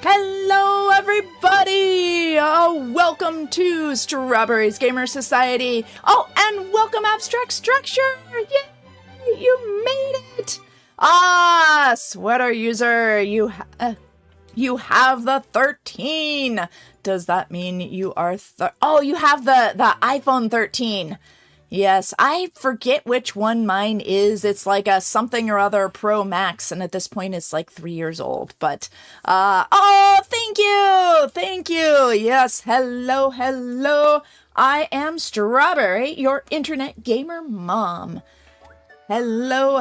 Hello, everybody! Welcome to Strawberry's Gamer Society. Oh, and welcome Abstract Structure! Yay! You made it! Sweater user, you have the 13. Does that mean you are you have the iPhone 13. Yes, I forget which one mine is. It's like a something or other Pro Max, and at this point it's like 3 years old. But, thank you! Thank you! Yes, hello. I am Strawberry, your internet gamer mom. Hello.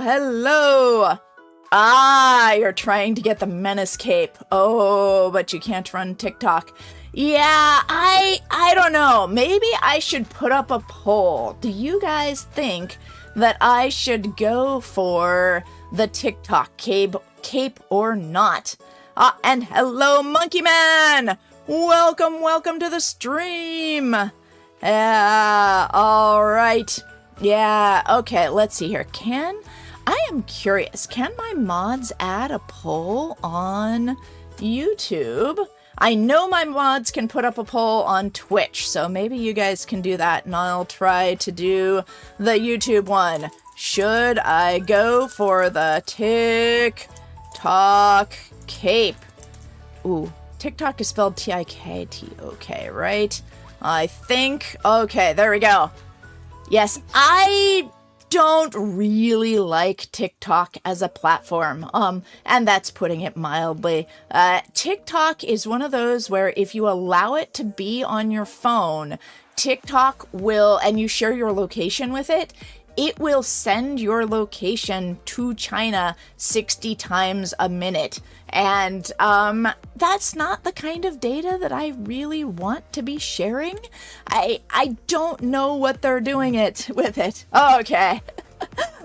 You're trying to get the Menace Cape. Oh, but you can't run TikTok. Yeah, I don't know. Maybe I should put up a poll. Do you guys think that I should go for the TikTok cape or not? And hello, Monkey Man! Welcome to the stream! Alright. Yeah, okay, let's see here. I am curious, can my mods add a poll on YouTube? I know my mods can put up a poll on Twitch, so maybe you guys can do that, and I'll try to do the YouTube one. Should I go for the TikTok cape? Ooh, TikTok is spelled T-I-K-T-O-K, right? I think. Okay, there we go. Yes, I don't really like TikTok as a platform, and that's putting it mildly. TikTok is one of those where if you allow it to be on your phone, TikTok will, and you share your location with it, it will send your location to China 60 times a minute. And that's not the kind of data that I really want to be sharing. I don't know what they're doing with it. Oh, okay.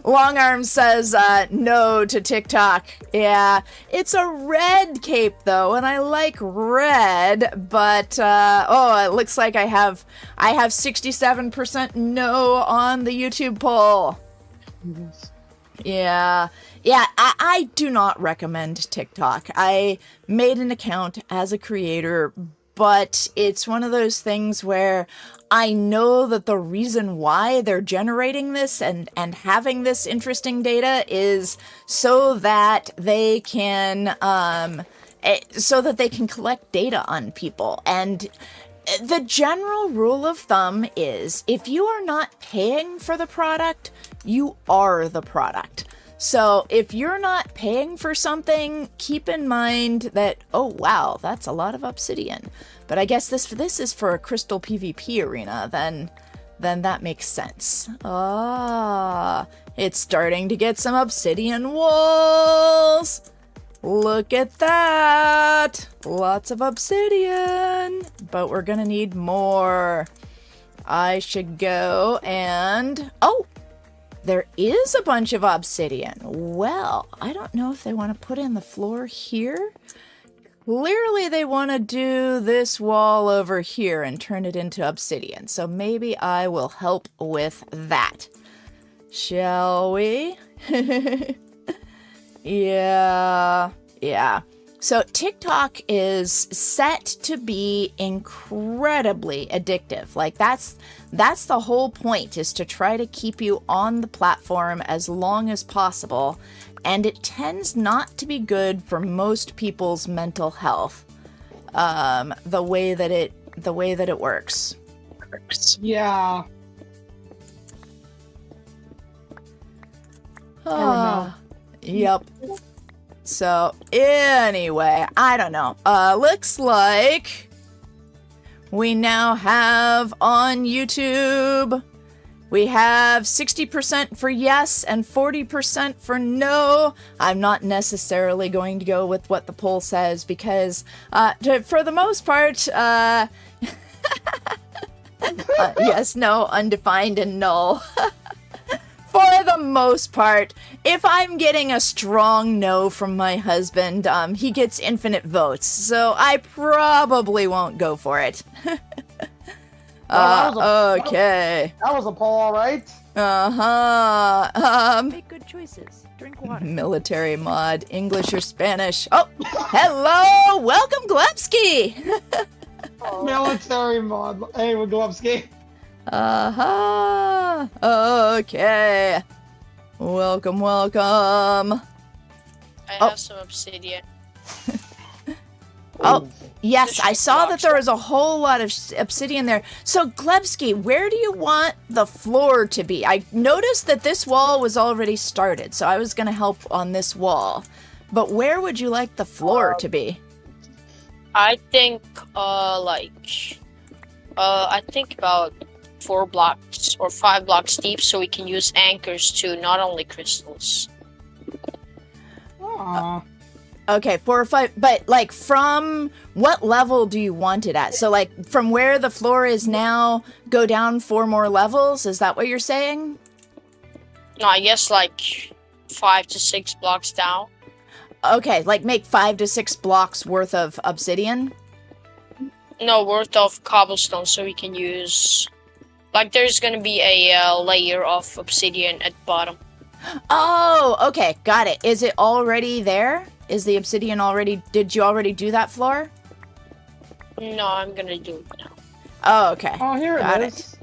Longarm says no to TikTok. Yeah, it's a red cape though, and I like red, but it looks like I have 67% no on the YouTube poll. Yes. Yeah, I do not recommend TikTok. I made an account as a creator, but it's one of those things where I know that the reason why they're generating this and having this interesting data is so that they can collect data on people. And the general rule of thumb is if you are not paying for the product, you are the product. So if you're not paying for something, keep in mind that, oh wow, that's a lot of obsidian. But I guess this is for a crystal PvP arena, then that makes sense. It's starting to get some obsidian walls. Look at that. Lots of obsidian, but we're gonna need more. I should go and, there is a bunch of obsidian. Well, I don't know if they want to put in the floor here. Clearly they want to do this wall over here and turn it into obsidian. So maybe I will help with that. Shall we? Yeah. So TikTok is set to be incredibly addictive. Like that's the whole point, is to try to keep you on the platform as long as possible. And it tends not to be good for most people's mental health. The way that it works. Yeah. Yep. So anyway, I don't know. Looks like we now have on YouTube, we have 60% for yes and 40% for no. I'm not necessarily going to go with what the poll says because for the most part, yes, no, undefined, and null. For the most part, if I'm getting a strong no from my husband, he gets infinite votes, so I probably won't go for it. Okay. That was a poll, all right. Make good choices. Drink water. Military mod, English or Spanish. Oh, hello! Welcome, Glebsky! Military mod. Hey, Wiglovsky. Okay. Welcome. I have some obsidian. Oh, yes, I saw that there was a whole lot of obsidian there. So, Glebsky, where do you want the floor to be? I noticed that this wall was already started, so I was going to help on this wall. But where would you like the floor to be? I think, I think about 4 blocks or 5 blocks deep, so we can use anchors to not only crystals. Aww. Okay, 4 or 5, but like from what level do you want it at? So like from where the floor is now, go down 4 more levels? Is that what you're saying? No, I guess like 5 to 6 blocks down. Okay, like make 5 to 6 blocks worth of obsidian? No, worth of cobblestone, so we can use... Like there's gonna be a layer of obsidian at the bottom. Oh, okay, got it. Is it already there? Is the obsidian already... Did you already do that floor? No, I'm gonna do it now. Oh, okay. Oh, here Got it is.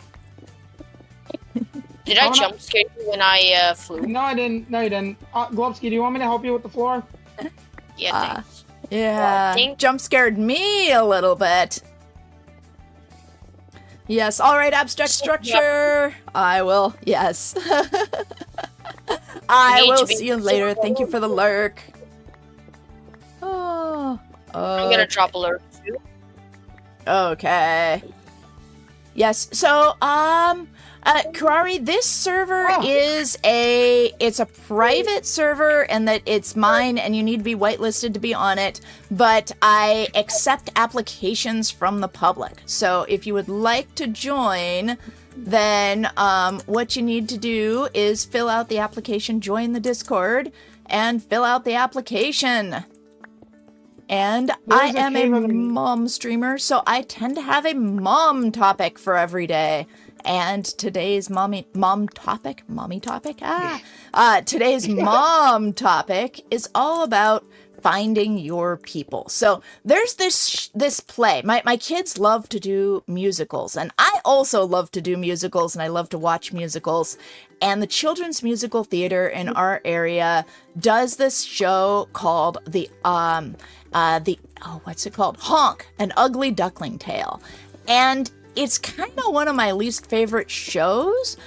Did I jump scare you when I flew? No, I didn't. No, you didn't. Globsky, do you want me to help you with the floor? Yeah, thanks. Yeah, think- jump scared me a little bit. Yes, all right, abstract structure. I will, yes. I need will to be- see you later. Thank you for the lurk. Oh, I'm gonna drop a lurk too. okay. Yes, so, Karari, this server is it's a private server and that it's mine and you need to be whitelisted to be on it, but I accept applications from the public. So if you would like to join, then what you need to do is fill out the application, join the Discord, and fill out the application. And I am a mom streamer, so I tend to have a mom topic for every day. And today's today's mom topic is all about finding your people. So there's this play. My kids love to do musicals, and I also love to do musicals, and I love to watch musicals. And the Children's Musical Theater in our area does this show called what's it called? Honk, An Ugly Duckling Tale. And it's kind of one of my least favorite shows,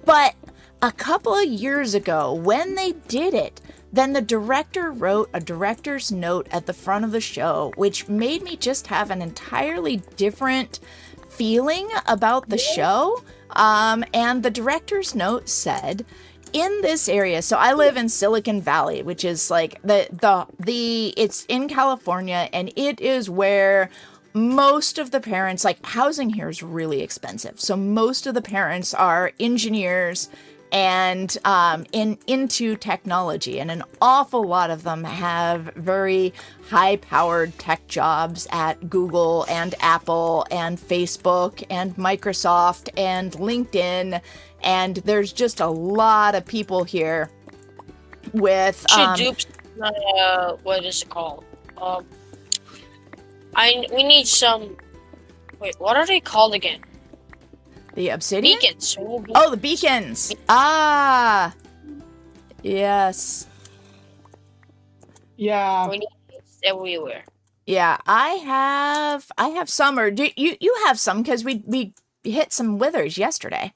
but a couple of years ago when they did it, then the director wrote a director's note at the front of the show, which made me just have an entirely different feeling about the show. And the director's note said, in this area, so I live in Silicon Valley, which is like it's in California, and it is where most of the parents, like housing here is really expensive. So most of the parents are engineers and into technology, and an awful lot of them have very high-powered tech jobs at Google and Apple and Facebook and Microsoft and LinkedIn, and there's just a lot of people here with what is it called? We need some. Wait, what are they called again? The obsidian? Beacons. Oh, the beacons. Ah, yes. Yeah. We need these everywhere. Yeah, I have some, or do you have some, because we hit some withers yesterday.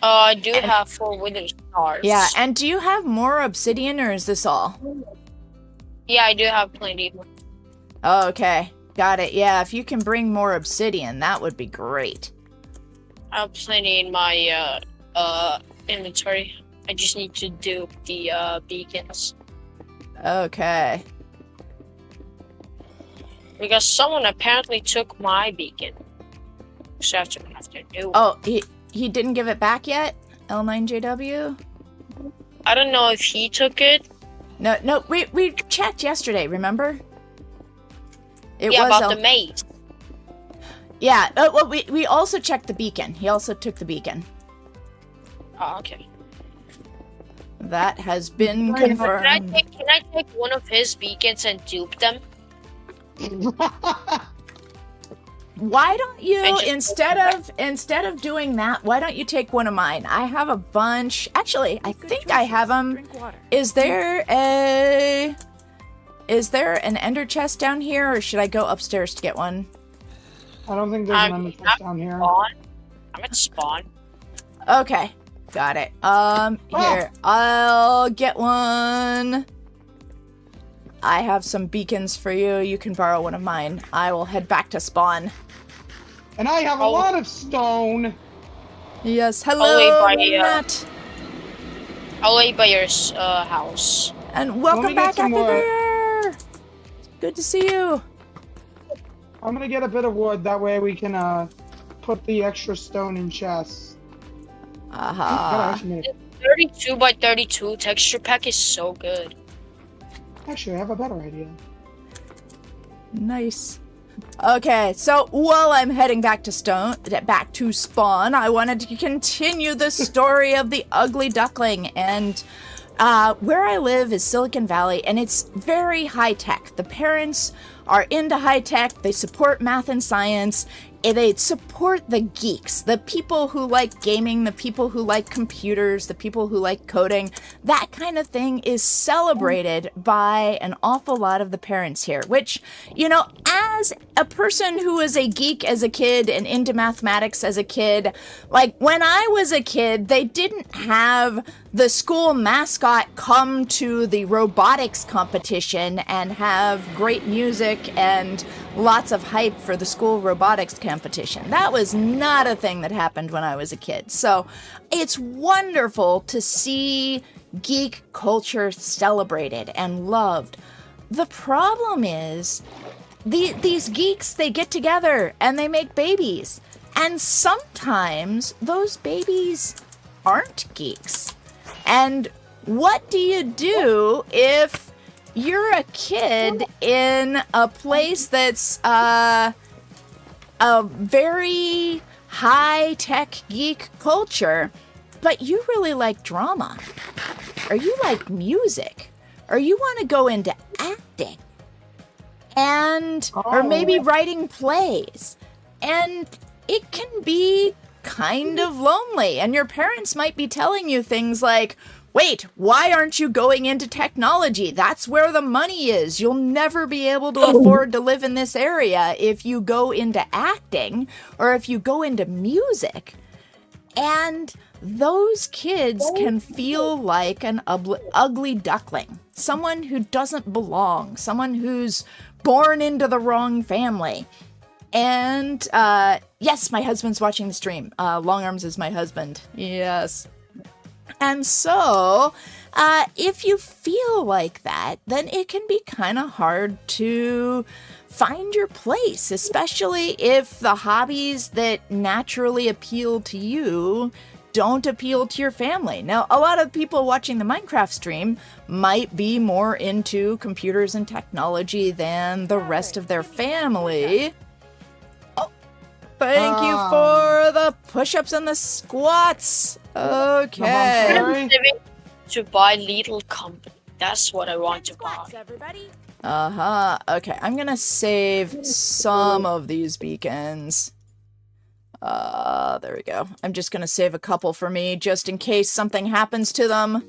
I do have 4 wither stars. Yeah, and do you have more obsidian, or is this all? Yeah, I do have plenty. Okay, got it. Yeah, if you can bring more obsidian, that would be great. I have plenty in my inventory. I just need to do the beacons. Okay. Because someone apparently took my beacon. So I have to do. Oh, he didn't give it back yet? L9JW? I don't know if he took it. No, we checked yesterday, remember? It yeah, was about the maze. Yeah, well, we also checked the beacon. He also took the beacon. Oh, okay. That has been Can I confirmed. Can I take one of his beacons and dupe them? Why don't you And just- instead of doing that, why don't you take one of mine? I have a bunch. Actually, I think I have them. Is there an ender chest down here, or should I go upstairs to get one? I don't think there's an ender chest down here. Spawn. I'm at spawn. Okay, got it. Here, I'll get one. I have some beacons for you. You can borrow one of mine. I will head back to spawn. And I have a lot of stone. Yes, wait hello, by, Matt. I'll wait by your house. And welcome Let me get back some after wood. there. Good to see you. I'm gonna get a bit of wood. That way we can put the extra stone in chests. God, I Aha. actually made it. 32 by 32 texture pack is so good. Actually, I have a better idea. Nice. Okay, so while I'm heading back to spawn, I wanted to continue the story of the ugly duckling. And where I live is Silicon Valley, and it's very high tech. The parents are into high tech. They support math and science. And they support the geeks, the people who like gaming, the people who like computers, the people who like coding. That kind of thing is celebrated by an awful lot of the parents here, which, you know, as a person who was a geek as a kid and into mathematics as a kid, like when I was a kid, they didn't have the school mascot come to the robotics competition and have great music and lots of hype for the school robotics competition. That was not a thing that happened when I was a kid. So it's wonderful to see geek culture celebrated and loved. The problem is these geeks, they get together and they make babies. And sometimes those babies aren't geeks. And what do you do if you're a kid in a place that's a very high-tech geek culture, but you really like drama, or you like music, or you want to go into acting, and or maybe writing plays, and it can be kind of lonely, and your parents might be telling you things like, wait, why aren't you going into technology? That's where the money is. You'll never be able to afford to live in this area if you go into acting or if you go into music. And those kids can feel like an ugly duckling, someone who doesn't belong, someone who's born into the wrong family. And yes, my husband's watching the stream. Long Arms is my husband. Yes. And so, if you feel like that, then it can be kind of hard to find your place, especially if the hobbies that naturally appeal to you don't appeal to your family. Now, a lot of people watching the Minecraft stream might be more into computers and technology than the rest of their family. Oh, thank you for the push-ups and the squats. Okay. Sorry. To buy little company. That's what I want to buy. Everybody. Okay, I'm gonna save some of these beacons. There we go. I'm just gonna save a couple for me, just in case something happens to them.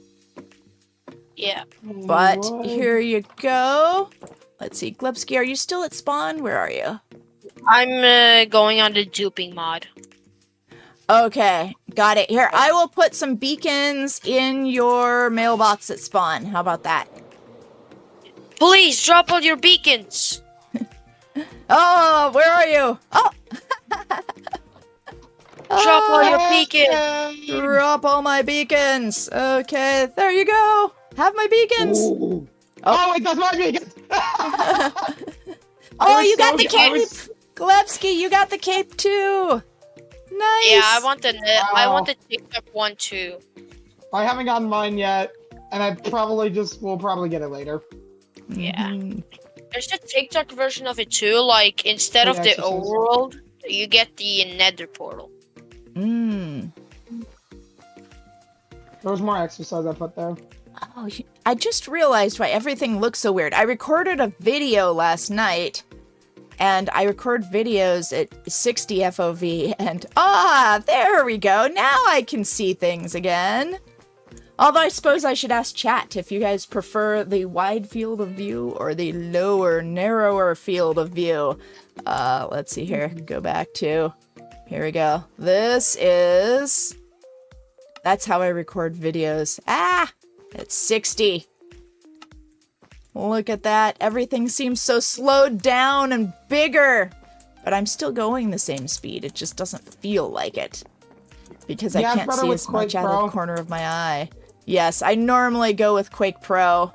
Yeah. But here you go. Let's see, Glebsky, are you still at spawn? Where are you? I'm going on the duping mod. Okay, got it. Here, I will put some beacons in your mailbox at spawn. How about that? Please drop all your beacons. Oh, where are you? Oh! Drop all your beacons. Drop all my beacons. Okay, there you go. Have my beacons. Ooh. Oh, wait, that's my beacon! Oh, you got the I cape. was- Glebsky, you got the cape too. Nice. Yeah, I want the I Wow. want the TikTok one too. I haven't gotten mine yet, and I will probably get it later. Yeah. Mhm. There's a TikTok version of it too. Like instead Oh, of yeah, the it's just- overworld, you get the Nether portal. Mm. There was more exercise I put there. Oh, I just realized why everything looks so weird. I recorded a video last night, and I record videos at 60 FOV, and there we go. Now I can see things again. Although I suppose I should ask chat if you guys prefer the wide field of view or the lower, narrower field of view. Let's see here. Go back to... Here we go. That's how I record videos. It's 60. Look at that. Everything seems so slowed down and bigger. But I'm still going the same speed. It just doesn't feel like it. Because I can't see as much out of the corner of my eye. Yes, I normally go with Quake Pro.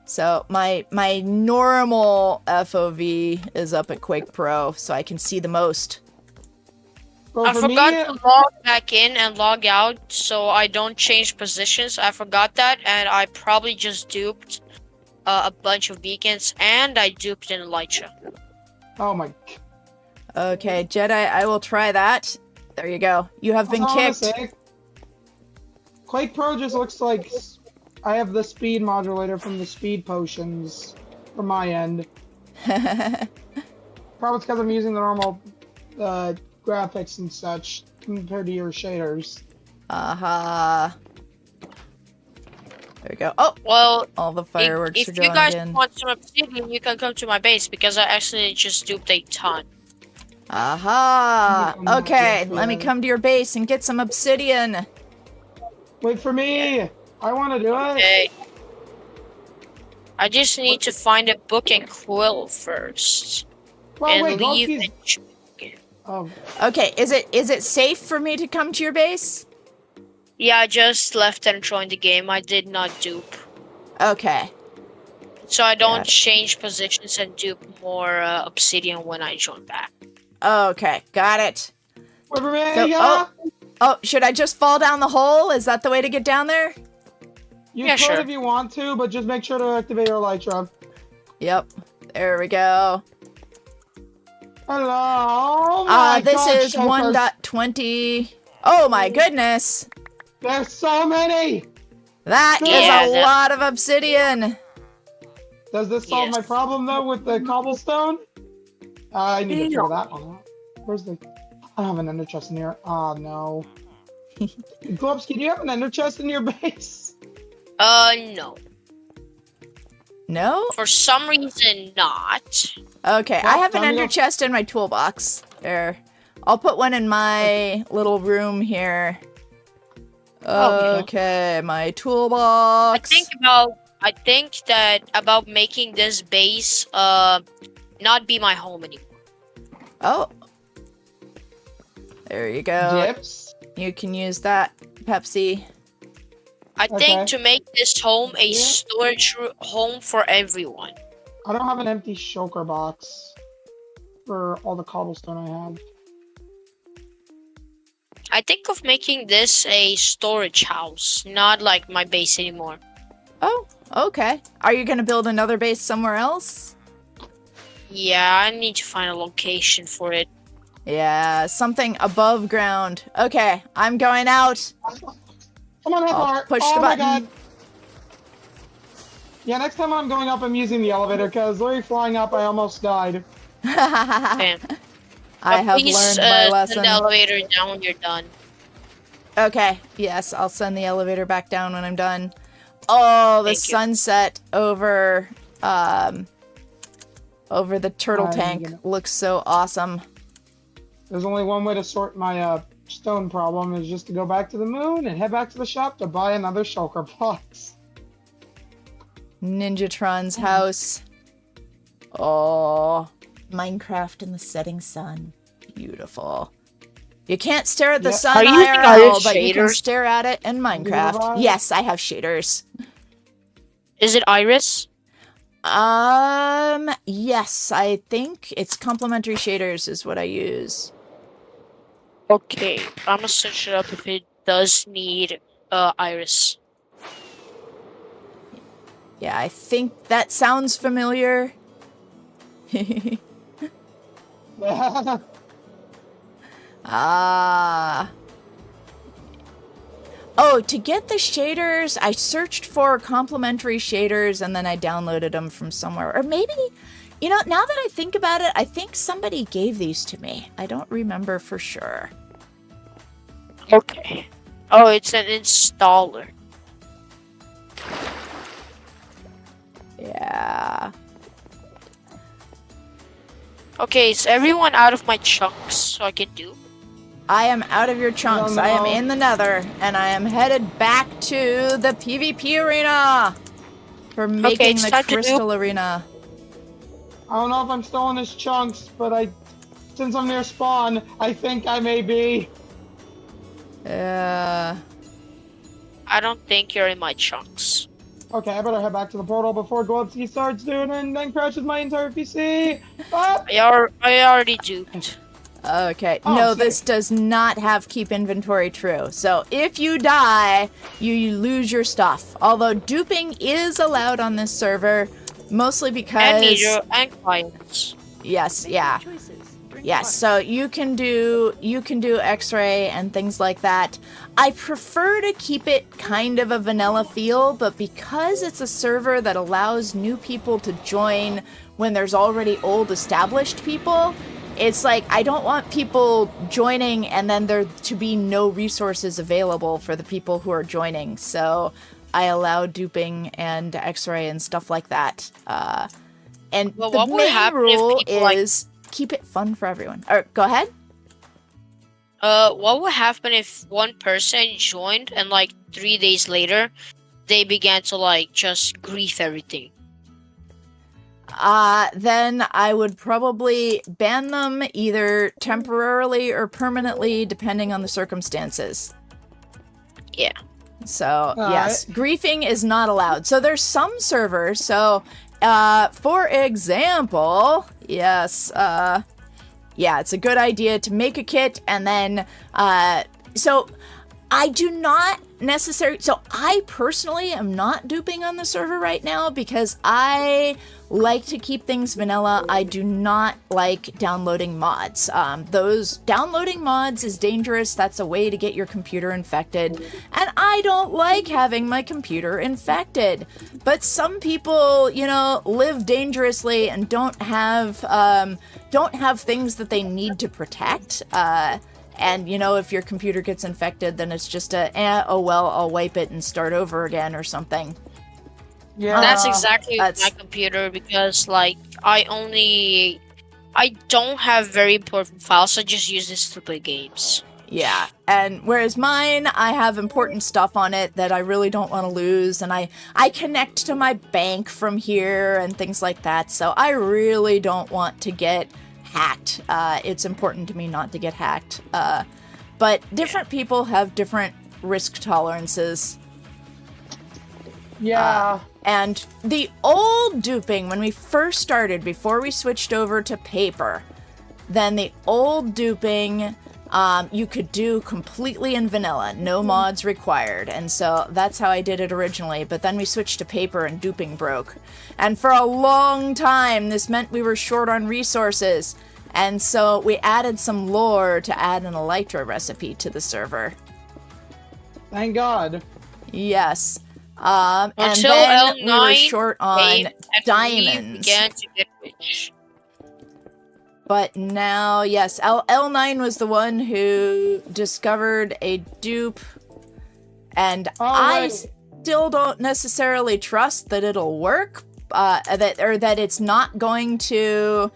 So my normal FOV is up at Quake Pro, so I can see the most. Well, I forgot to log back in and log out so I don't change positions. I forgot that, and I probably just duped a bunch of beacons, and I duped an Elytra. Oh my... Okay, Jedi, I will try that. There you go. You have been kicked. Quake Pro just looks like I have the speed modulator from the speed potions from my end. Probably because I'm using the normal graphics and such compared to your shaders. There we go. Oh! Well, all the fireworks if are going you guys in. want some obsidian, you can come to my base because I actually just duped a ton. Okay, let me come to your base and get some obsidian. Wait for me! I want to do it! Okay. I just need to find a book and quill first. Well, and wait, leave Oh. Okay, is it safe for me to come to your base? Yeah, I just left and joined the game. I did not dupe. Okay. So I don't change positions and dupe more obsidian when I join back. Okay, got it. Wait for me! So, oh, should I just fall down the hole? Is that the way to get down there? You could if you want to, but just make sure to activate your Elytra. Yep. There we go. Hello. This is 1.20. Oh my goodness. There's so many. That is a lot of obsidian. Does this solve my problem though with the cobblestone? I need to figure that one out. Where's the... I don't have an ender chest in here. Oh no. Globsky, do you have an ender chest in your base? No. No? For some reason, not. Okay, I have an ender chest in my toolbox. There. I'll put one in my little room here. Okay, my toolbox. I think that about making this base not be my home anymore. Oh. There you go. Dips. You can use that, Pepsi. I think to make this home a storage home for everyone. I don't have an empty shulker box for all the cobblestone I have. I think of making this a storage house, not like my base anymore. Oh, okay. Are you going to build another base somewhere else? Yeah, I need to find a location for it. Yeah, something above ground. Okay, I'm going out. Come on, Headbar. Push the button. My god. Yeah, next time I'm going up, I'm using the elevator, because literally flying up, I almost died. Damn. I have learned my lesson. Send the elevator down when you're done. Okay, yes, I'll send the elevator back down when I'm done. Oh, the sunset over the turtle tank looks so awesome. There's only one way to sort my stone problem, is just to go back to the moon and head back to the shop to buy another shulker box. Ninjatron's house. Oh, Minecraft in the setting sun. Beautiful. You can't stare at the sun IRL, but you can stare at it in Minecraft. Yes, I have shaders. Is it Iris? Yes, I think it's complementary shaders is what I use. Okay, I'm gonna search it up if it does need Iris. Yeah, I think that sounds familiar. Oh, to get the shaders, I searched for complimentary shaders and then I downloaded them from somewhere. Or maybe, you know, now that I think about it, I think somebody gave these to me. I don't remember for sure. Okay. Oh, it's an installer. Yeah. Okay, is everyone out of my chunks so I can do? I am out of your chunks. No, I am no. in the nether, and I am headed back to the PvP arena for making it's the time to do- crystal arena. I don't know if I'm still in his chunks, but since I'm near spawn, I think I may be. Uh, I don't think you're in my chunks. Okay, I better head back to the portal before Globsky starts doing it and then crashes my entire PC. Ah! I already duped. okay. Oh, No, sick. this does not have keep inventory true. So if you die, you lose your stuff. Although duping is allowed on this server, mostly because... And meter and clients. Yes, yeah. Yes, so you can do X-ray and things like that. I prefer to keep it kind of a vanilla feel, but because it's a server that allows new people to join when there's already old established people, it's like I don't want people joining and then there to be no resources available for the people who are joining. So I allow duping and X-ray and stuff like that. And Well, the what would main happen if rule people, like- is keep it fun for everyone. Or go ahead. What would happen if one person joined and like 3 days later, they began to like just grief everything? Then I would probably ban them either temporarily or permanently, depending on the circumstances. Yeah. So, All yes, griefing is not allowed. So there's some servers. So, for example, yes, yeah, it's a good idea to make a kit and then, so I do not necessarily, so I personally am not duping on the server right now because I like to keep things vanilla. I do not like downloading mods. Those downloading mods is dangerous. That's a way to get your computer infected. And I don't like having my computer infected. But some people, you know, live dangerously and don't have things that they need to protect. And, you know, if your computer gets infected, then it's just oh well, I'll wipe it and start over again or something. Yeah. That's exactly that's- my computer because like I don't have very important files, so I just use this to play games. Yeah, and whereas mine, I have important stuff on it that I really don't want to lose, and I connect to my bank from here and things like that, so I really don't want to get hacked. It's important to me not to get hacked. But different people have different risk tolerances. Yeah. And the old duping, when we first started, before we switched over to paper, then the old duping, you could do completely in vanilla, no mods required. And so that's how I did it originally. But then we switched to paper and duping broke. And for a long time, this meant we were short on resources. And so we added some lore to add an Elytra recipe to the server. Thank God. Yes. And Until then we were L9 short on came and we diamonds. began to get rich. But now, yes, L9 was the one who discovered a dupe, and I right. still don't necessarily trust that it'll work, that it's not going to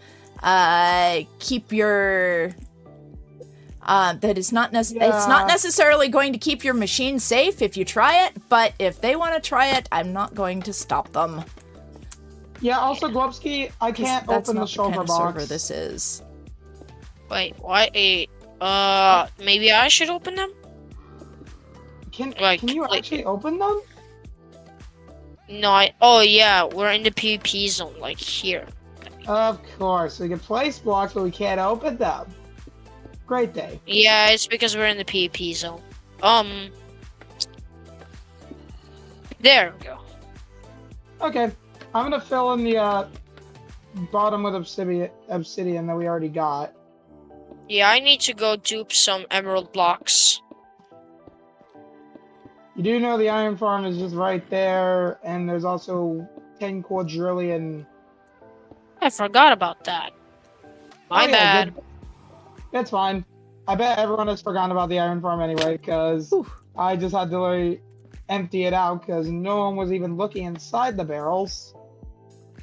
keep your that it's not it's not necessarily going to keep your machine safe if you try it, but if they want to try it, I'm not going to stop them. Yeah, also, Globsky, I can't That's open the not shulker kind of box. server this is. Wait, what? Maybe I should open them? Can Like, you like- actually open them? No, oh yeah, we're in the PvP zone, like here. Of course. We can place blocks, but we can't open them. Great day. Yeah, it's because we're in the PvP zone. There we go. Okay. I'm gonna fill in the bottom with obsidian that we already got. Yeah, I need to go dupe some emerald blocks. You do know the iron farm is just right there, and there's also 10 quadrillion. I forgot about that. My yeah, bad. good. That's fine. I bet everyone has forgotten about the iron farm anyway, because I just had to like, empty it out because no one was even looking inside the barrels.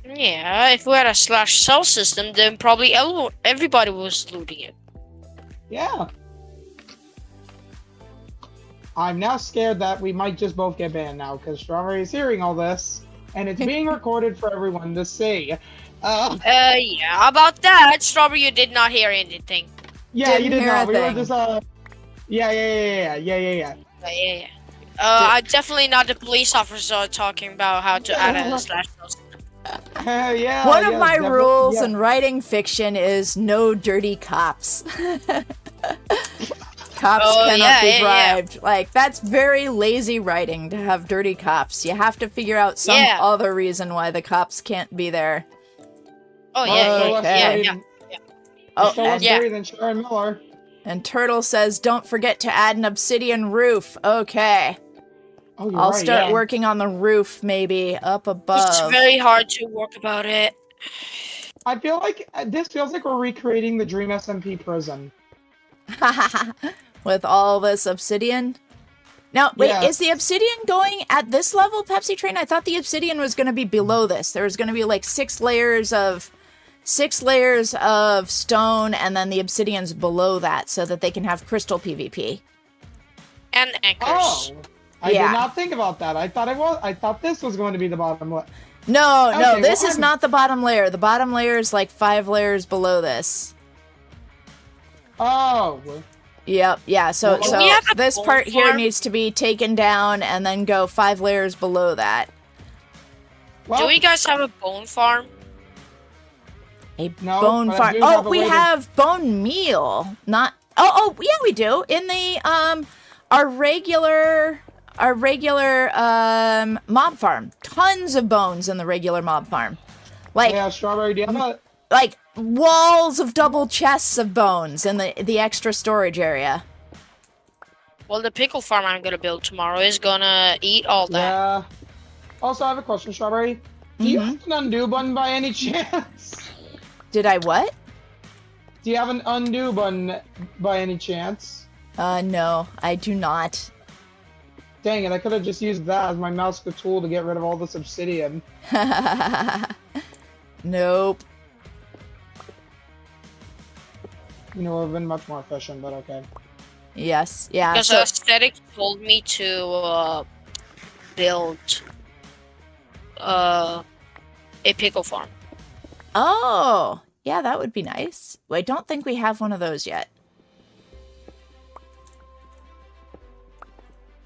Yeah, if we had a slash cell system, then probably everybody was looting it. Yeah. I'm now scared that we might just both get banned now because Strawberry is hearing all this and it's being recorded for everyone to see. Yeah, about that, Strawberry, you did not hear anything. Yeah, Didn't you did hear not. a We were thing. just, yeah. Yeah. I'm definitely not the police officer talking about how to add a slash cell system. Yeah. One of yes, my definitely, rules yeah. in writing fiction is no dirty cops. Cops cannot be bribed. Like, that's very lazy writing to have dirty cops. You have to figure out some other reason why the cops can't be there. Oh, yeah. Oh, Less dirty than Sharon Miller. And Turtle says, don't forget to add an obsidian roof. Okay. Oh, I'll start working on the roof, maybe, up above. It's very hard to work about it. I feel like this feels like we're recreating the Dream SMP prison. With all this obsidian. Now, wait, is the obsidian going at this level, Pepsi Train? I thought the obsidian was going to be below this. There was going to be like 6 layers of stone, and then the obsidian's below that, so that they can have crystal PvP. And anchors. Oh, I did not think about that. I thought this was going to be the bottom layer. No, this is not the bottom layer. The bottom layer is like 5 layers below this. Oh. Yep, yeah, so this part here needs to be taken down and then go 5 layers below that. Well, do we guys have a bone farm? Bone farm. Oh, we have bone meal. Not. Oh, yeah, we do. In the our regular mob farm. Tons of bones in the regular mob farm. Like, yeah, Strawberry, do you have a... like walls of double chests of bones in the extra storage area. Well, the pickle farm I'm gonna build tomorrow is gonna eat all that. Yeah. Also, I have a question, Strawberry. Do you have an undo button by any chance? Did I what? Do you have an undo button by any chance? No, I do not. Dang it, I could have just used that as my mouse tool to get rid of all this obsidian. Nope. You know, it would have been much more efficient, but okay. Yes, yeah. Because aesthetic told me to build a pickle farm. Oh, yeah, that would be nice. I don't think we have one of those yet.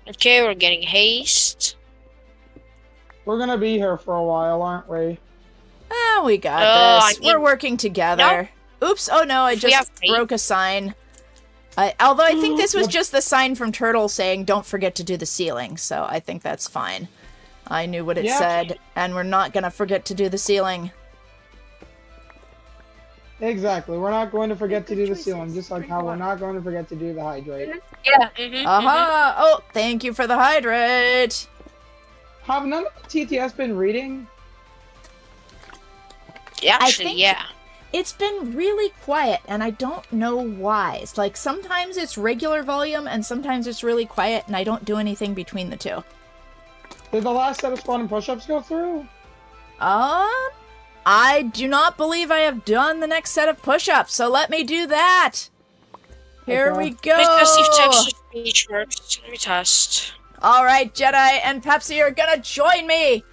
Okay, we're getting haste. We're gonna be here for a while, aren't we? Ah, we got this. We're working together. No. Oops, oh no, I just broke a sign. Although I think this was just the sign from Turtle saying, don't forget to do the ceiling, so I think that's fine. I knew what it said, and we're not gonna forget to do the ceiling. Exactly, we're not going to forget to do the ceiling, just like how we're not going to forget to do the hydrate. Yeah. Oh, thank you for the hydrate. Have none of the TTS been reading? Yeah, actually, yeah. It's been really quiet, and I don't know why. It's like sometimes it's regular volume, and sometimes it's really quiet, and I don't do anything between the two. Did the last set of squat and push-ups go through? I do not believe I have done the next set of push-ups, so let me do that. Here we go. Let me test if text-to-speech works. Let me test. All right, Jedi and Pepsi are gonna join me.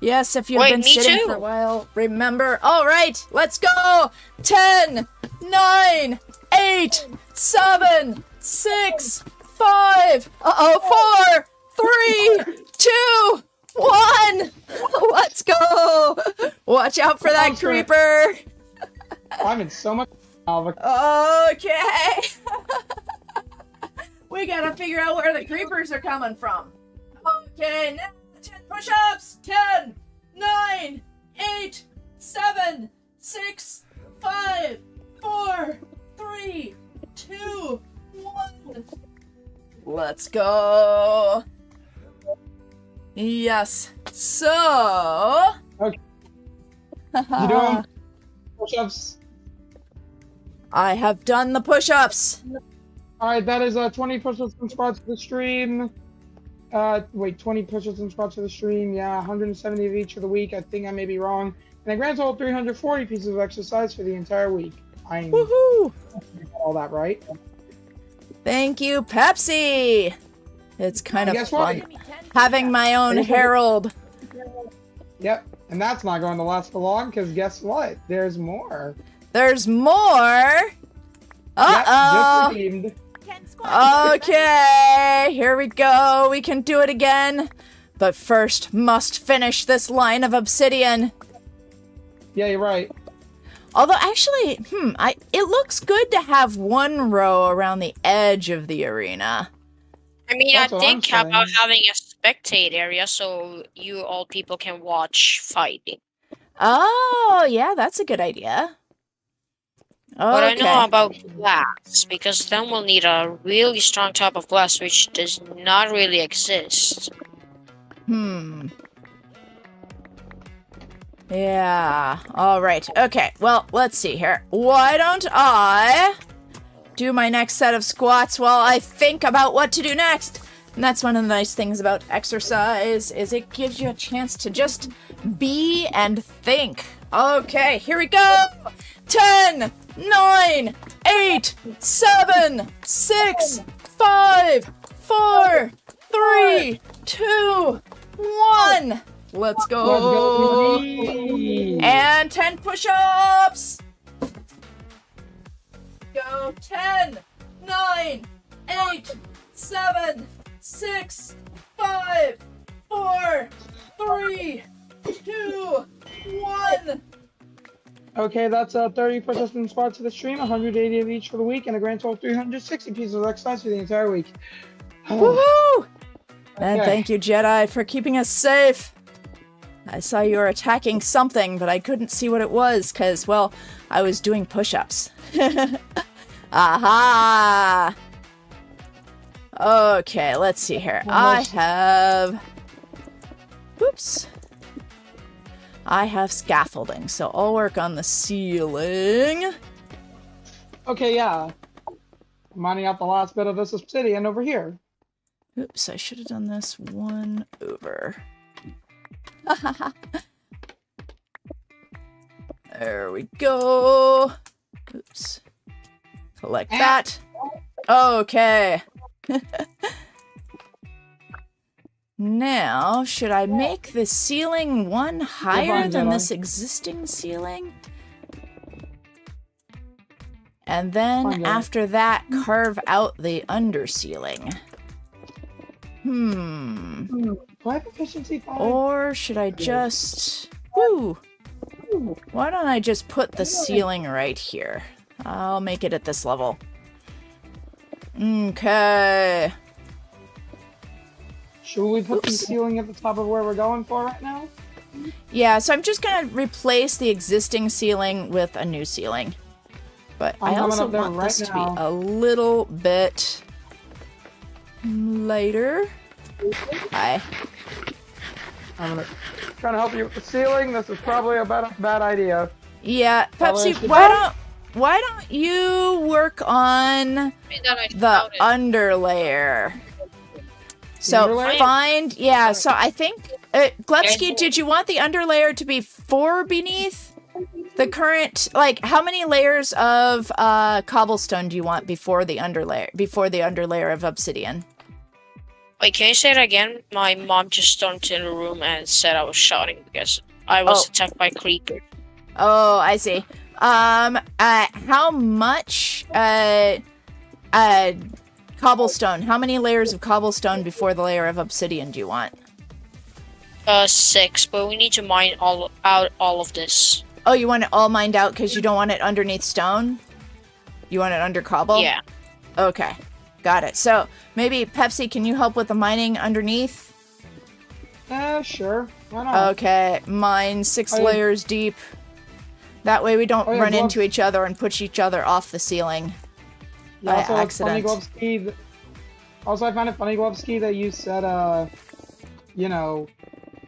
Yes, if you've been sitting for a while, remember. All right, let's go. 10, 9, 8, 7, 6, 5. 4, 3, 2, 1. Let's go. Watch out for that creeper. I'm in so much. Okay. We gotta figure out where the creepers are coming from. Okay, now 10 push-ups. 10, 9, 8, 7, 6, 5, 4, 3, 2, 1. Let's go. Yes. So. Okay. You doing push-ups? I have done the push-ups. Alright, that is 20 push-ups and squats for the stream. Wait, 20 push-ups and squats for the stream. Yeah, 170 of each for the week. I think I may be wrong. And a grand total of 340 pieces of exercise for the entire week. Woohoo! All that right. Thank you, Pepsi. It's kind of Guess fun what? having my own Herald. Yep, and that's not going to last for long because guess what? There's more. There's more. Yep, just Uh-oh. redeemed. Okay, here we go. We can do it again. But first, must finish this line of obsidian. Yeah, you're right. Although, actually, it looks good to have one row around the edge of the arena. I mean, That's I what I'm think about saying. having a spectate area so you all people can watch fighting. Oh, yeah, that's a good idea. But I Okay. know about glass, because then we'll need a really strong type of glass, which does not really exist. Yeah, alright. Okay, well, let's see here. Why don't I do my next set of squats while I think about what to do next? And that's one of the nice things about exercise, is it gives you a chance to just be and think. Okay, here we go! 10, 9, 8, 7, 6, 5, 4, 3, 2, 1. Let's go. And 10 push-ups. Go 10, 9, 8, 7, 6, 5, 4, 3, 2, 1. Okay, that's 30 push-ups and squats for the stream, 180 of each for the week, and a grand total of 360 pieces of exercise for the entire week. Woohoo! And Okay. thank you, Jedi, for keeping us safe. I saw you were attacking something, but I couldn't see what it was, because, well, I was doing push-ups. Aha! Okay, let's see here. I have scaffolding, so I'll work on the ceiling. Okay, yeah. Mining out the last bit of this obsidian over here. Oops, I should have done this one over. There we go. Oops. Collect that. Okay. Now, should I make the ceiling one higher than this existing ceiling? And then Fine, Jedi. after that, carve out the under ceiling. Do I have efficiency 5? Or should I just... Woo! Why don't I just put the ceiling right here? I'll make it at this level. Okay. Should we put the Oops. ceiling at the top of where we're going for right now? Yeah, so I'm just gonna replace the existing ceiling with a new ceiling. But I'm I coming also up there want right this to now. be a little bit lighter. Hi. I'm trying to help you with the ceiling. This is probably a bad idea. Yeah, Probably Pepsi, should why don't you work on the underlayer? So underlayer? so I think, Glebsky, did you want the underlayer to be 4 beneath the current, like, how many layers of cobblestone do you want before the underlayer of obsidian? Wait, can you say it again? My mom just stormed into the room and said I was shouting because I was attacked by creeper. Oh, I see. How much, cobblestone? How many layers of cobblestone before the layer of obsidian do you want? 6, but we need to mine out all of this. Oh, you want it all mined out because you don't want it underneath stone? You want it under cobble? Yeah. Okay, got it. So maybe Pepsi, can you help with the mining underneath? Sure. Why not? Okay, mine 6 Oh, yeah. layers deep. That way we don't Oh, yeah, run glove- into each other and push each other off the ceiling by Also, it's funny, accident. Glebski. Also, I find it funny, Glebski, that you said you know,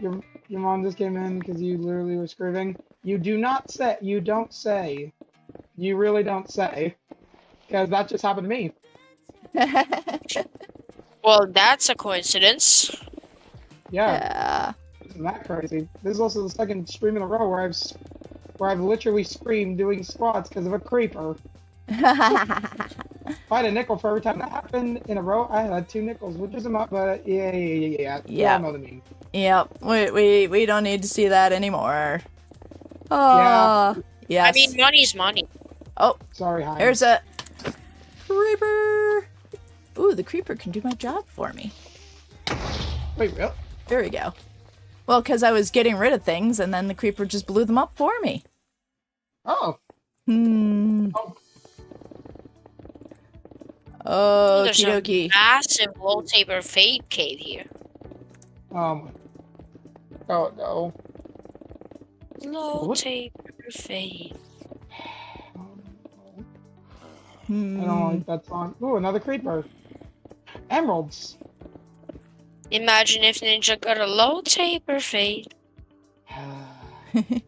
your mom just came in because you literally were screaming. You don't say. You really don't say. Because that just happened to me. Well, that's a coincidence. Yeah. Isn't that crazy? This is also the second stream in a row where I've literally screamed doing squats because of a creeper. If I had a nickel for every time that happened in a row, I had 2 nickels, which is about, but yeah. You all know what I mean. Yep. We don't need to see that anymore. Oh, yes. I mean, money's money. Oh, sorry, Heinz. There's a creeper. Ooh, the creeper can do my job for me. Wait, really? There we go. Well, because I was getting rid of things, and then the creeper just blew them up for me. Oh. Oh, There's a okie dokie. massive wallpaper fade cave here. Oh no. Low taper fade. I don't like that song. Ooh, another creeper. Emeralds. Imagine if Ninja got a low taper fade. God.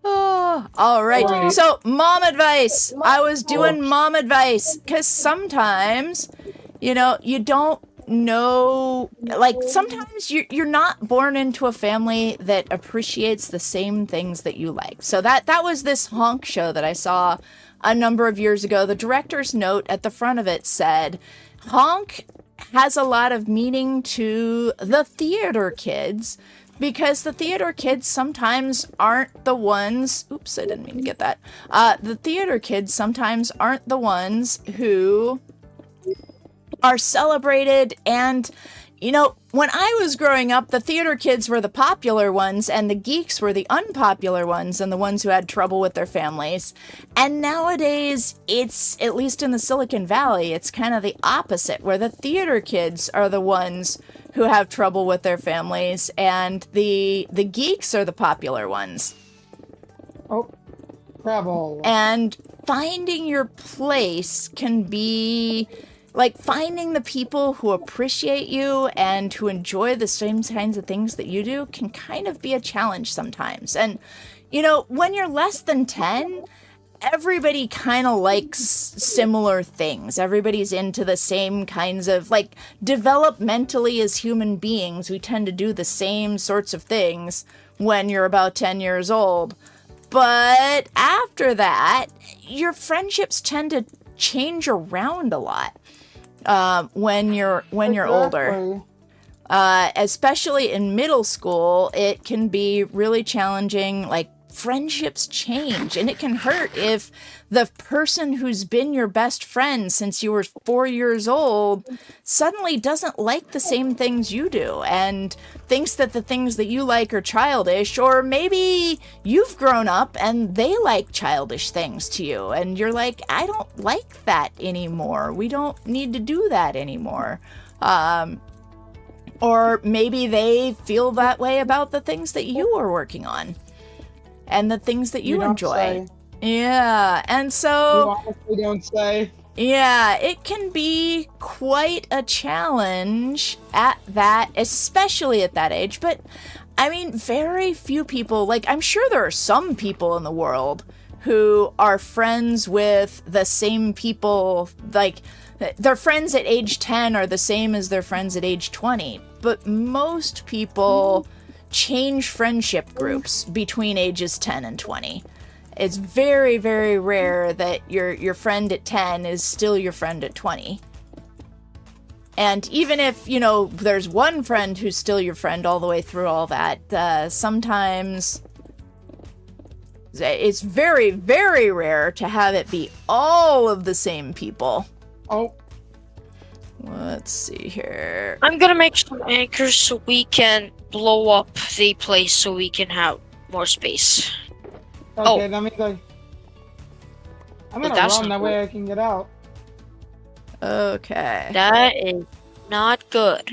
Oh, all right. Alright. So, mom advice. I was doing mom advice because sometimes, you don't know. Like sometimes you're not born into a family that appreciates the same things that you like. So that was this honk show that I saw a number of years ago. The director's note at the front of it said, "Honk has a lot of meaning to the theater kids." Because the theater kids sometimes aren't the ones... Oops, I didn't mean to get that. The theater kids sometimes aren't the ones who are celebrated. And, when I was growing up, the theater kids were the popular ones, and the geeks were the unpopular ones, and the ones who had trouble with their families. And nowadays, it's, at least in the Silicon Valley, it's kind of the opposite, where the theater kids are the ones who have trouble with their families, and the geeks are the popular ones. Oh, travel. And finding your place can be like finding the people who appreciate you and who enjoy the same kinds of things that you do can kind of be a challenge sometimes. And, when you're less than 10, everybody kind of likes similar things. Everybody's into the same kinds of, like, developmentally as human beings, we tend to do the same sorts of things when you're about 10 years old. But after that, your friendships tend to change around a lot when you're older. Especially in middle school, it can be really challenging. Like, friendships change, and it can hurt if the person who's been your best friend since you were 4 years old suddenly doesn't like the same things you do and thinks that the things that you like are childish, or maybe you've grown up and they like childish things to you and you're like, I don't like that anymore. We don't need to do that anymore. Or maybe they feel that way about the things that you are working on and the things that you enjoy. Say. Yeah, and so... You honestly don't say. Yeah, it can be quite a challenge at that, especially at that age. But, I mean, very few people, like, I'm sure there are some people in the world who are friends with the same people, like, their friends at age 10 are the same as their friends at age 20. But most people change friendship groups between ages 10 and 20. It's very, very rare that your friend at 10 is still your friend at 20. And even if, there's one friend who's still your friend all the way through all that, sometimes it's very, very rare to have it be all of the same people. Oh. Let's see here. I'm gonna make some anchors so we can blow up the place so we can have more space. Okay, that means I'm gonna that's run, that way I can get out. Okay. That is not good.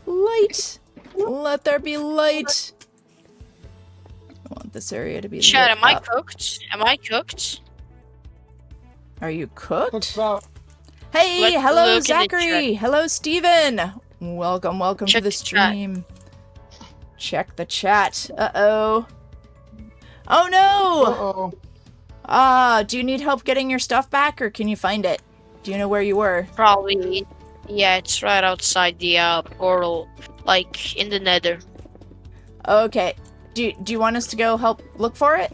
Light. Let there be light. I want this area to be Chad, lit am I up. cooked? Am I cooked? Are you Looks cooked? about Hey, Let's hello look in the Zachary. Hello Steven. Welcome to Check the the chat. stream. Check the chat. Uh-oh. Oh no! Uh-oh. Do you need help getting your stuff back or can you find it? Do you know where you were? Probably. Yeah, it's right outside the portal, like in the nether. Okay. Do you want us to go help look for it?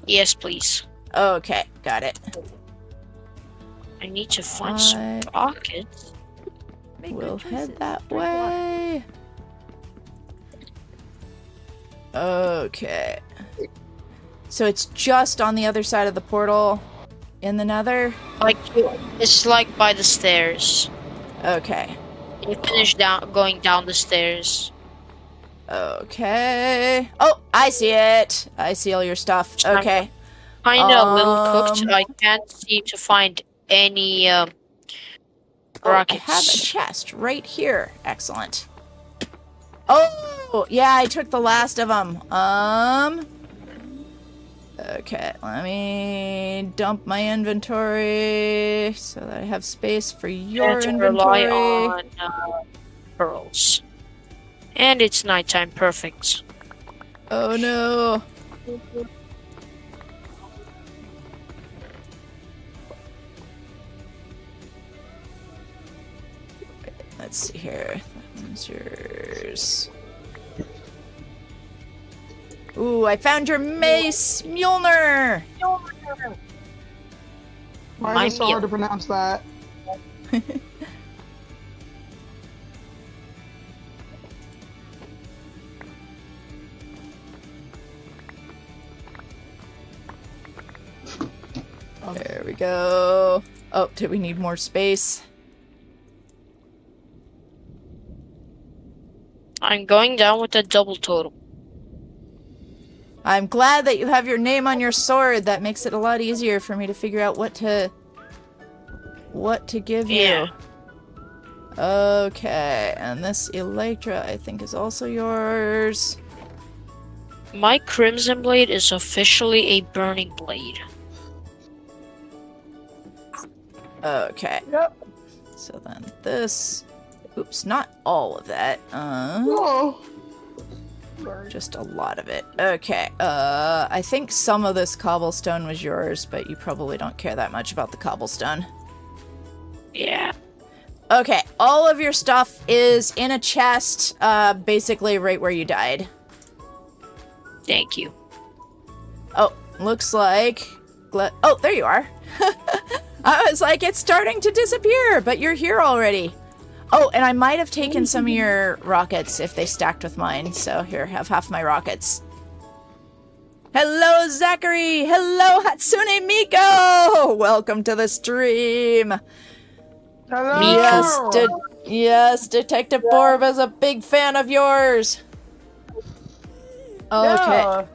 Yes, please. Okay, got it. I need to find some rockets. We'll head that way. Okay. So it's just on the other side of the portal in the nether? Like, it's like by the stairs. Okay. You finish going down the stairs. Okay. Oh, I see it. I see all your stuff. Okay. Kinda a little cooked. I can't seem to find any rockets. I have a chest right here. Excellent. Oh, yeah, I took the last of them. Okay, let me dump my inventory so that I have space for your inventory. Rely on pearls. And it's nighttime. Perfect. Oh no. Let's see here. That one's yours. Ooh, I found your mace, Mjolnir! Why is it so hard to pronounce that? There we go. Oh, do we need more space? I'm going down with a double total. I'm glad that you have your name on your sword. That makes it a lot easier for me to figure out what to give you. Okay, and this Elytra I think is also yours. My Crimson Blade is officially a burning blade. Okay. Yep. So then this... Oops, not all of that. Whoa. Just a lot of it. Okay, I think some of this cobblestone was yours, but you probably don't care that much about the cobblestone. Yeah. Okay, all of your stuff is in a chest, basically right where you died. Thank you. Oh, looks like... Oh, there you are. I was like, it's starting to disappear, but you're here already. Oh, and I might have taken some of your rockets if they stacked with mine. So here, have half my rockets. Hello, Zachary! Hello, Hatsune Miko! Welcome to the stream. Hello. Yes, Detective Borb is a big fan of yours. Okay. Yeah.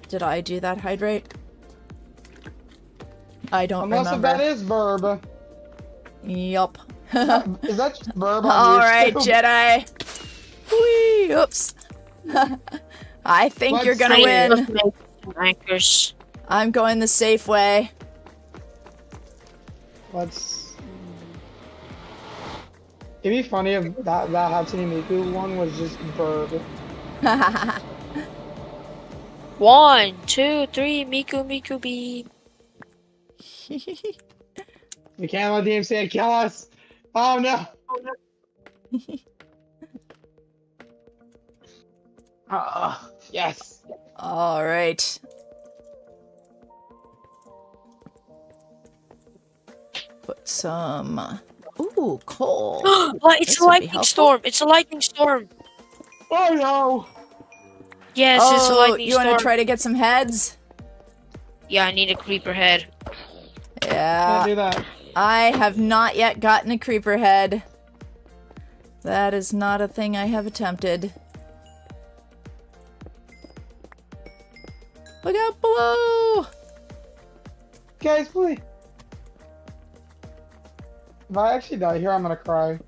Did I do that hydrate? I don't Unless remember. if that is Burb. Yup. Is that just Burb on Alright, YouTube? Jedi. Whee! Oops. I think you're gonna win. Anchors. I'm going the safe way. Let's... It'd be funny if that Hatsune Miku one was just Burb. 1, 2, 3, Miku beam. We can't let the DMCA kill us. Oh no. Yes. All right. Put some. Ooh, coal. It's This a would be lightning helpful. storm. It's a lightning storm. Oh no. Yes, it's a lightning you storm. want to try to get some heads? Yeah, I need a creeper head. Can't Yeah. do that. I have not yet gotten a creeper head. That is not a thing I have attempted. Look out below! Guys, please. If I actually die here, I'm gonna cry.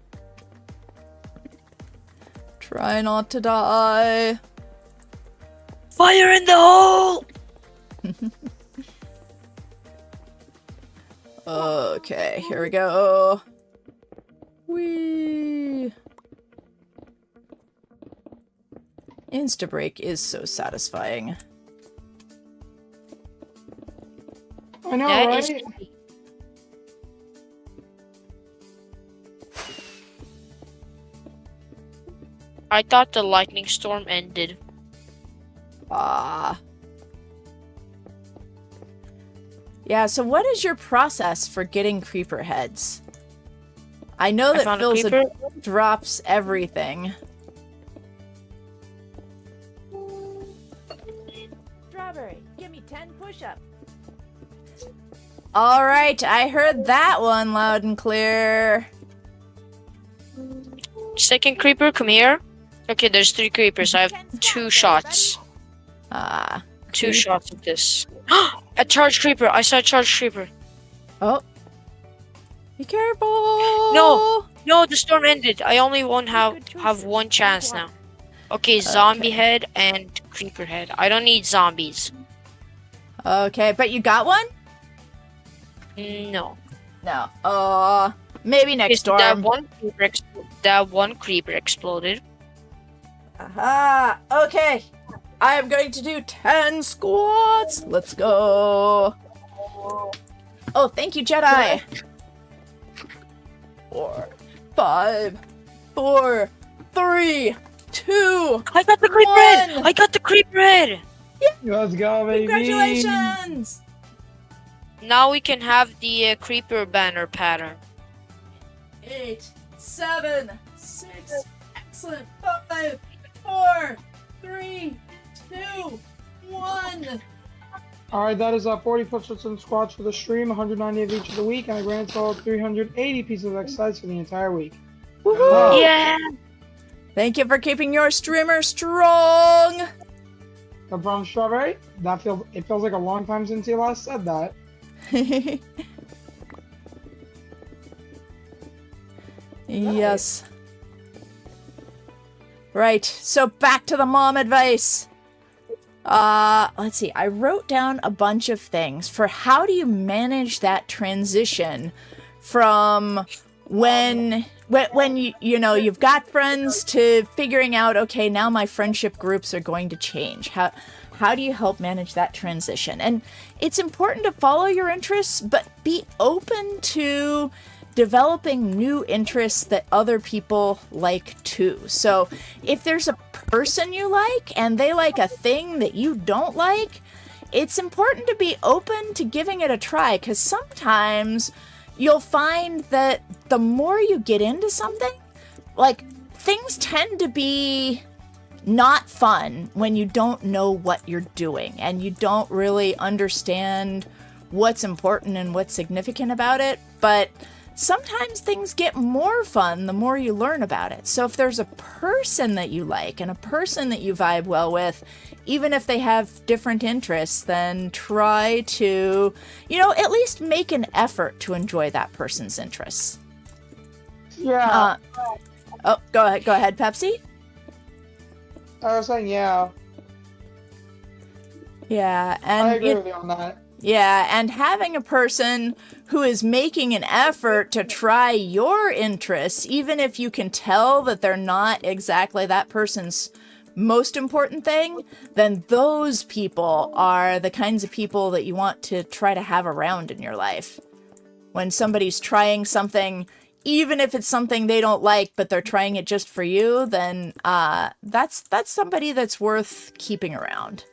Try not to die. Fire in the hole! Okay, here we go. Whee! Insta-break is so satisfying. I know, That right? is. I thought the lightning storm ended. Ah. Yeah, so what is your process for getting creeper heads? I know that found a Phil's creeper. drops everything. Strawberry, give me 10 push-ups. All right, I heard that one loud and clear. Second creeper, come here. Okay, there's 3 creepers. I have 2 shots. Ah. 2 shots of this. A charged creeper. I saw a charged creeper. Oh. Be careful. No, the storm ended. I only have 1 chance now. Okay, zombie head and creeper head. I don't need zombies. Okay, but you got one? No. No. Maybe next storm. That one creeper exploded. Aha! Okay. I am going to do 10 squats. Let's go. Oh, thank you, Jedi. 4, 5, 4, 3, 2. I got the creeper head! I got the creeper head! Let's go, baby. Congratulations! Now we can have the creeper banner pattern. 8, 7, 6. Excellent. 5, 4, 3, 2, 1. All right, that is 40 push-ups and squats for the stream, 190 of each of the week, and a grand total of 380 pieces of exercise for the entire week. Woohoo! Wow. Yeah! Thank you for keeping your streamer strong. No problem, Strawberry. It feels like a long time since you last said that. Yes. Right, so back to the mom advice. Let's see. I wrote down a bunch of things for how do you manage that transition from when you've got friends to figuring out, okay, now my friendship groups are going to change. How do you help manage that transition? And it's important to follow your interests, but be open to developing new interests that other people like too. So if there's a person you like and they like a thing that you don't like, it's important to be open to giving it a try, because sometimes you'll find that the more you get into something, like, things tend to be not fun when you don't know what you're doing and you don't really understand what's important and what's significant about it. But sometimes things get more fun the more you learn about it. So if there's a person that you like and a person that you vibe well with, even if they have different interests, then try to, at least make an effort to enjoy that person's interests. Yeah. Go ahead, Pepsi. I was saying, yeah. Yeah, and I agree with you on that. Yeah, and having a person who is making an effort to try your interests, even if you can tell that they're not exactly that person's most important thing, then those people are the kinds of people that you want to try to have around in your life. When somebody's trying something, even if it's something they don't like, but they're trying it just for you, then that's somebody that's worth keeping around.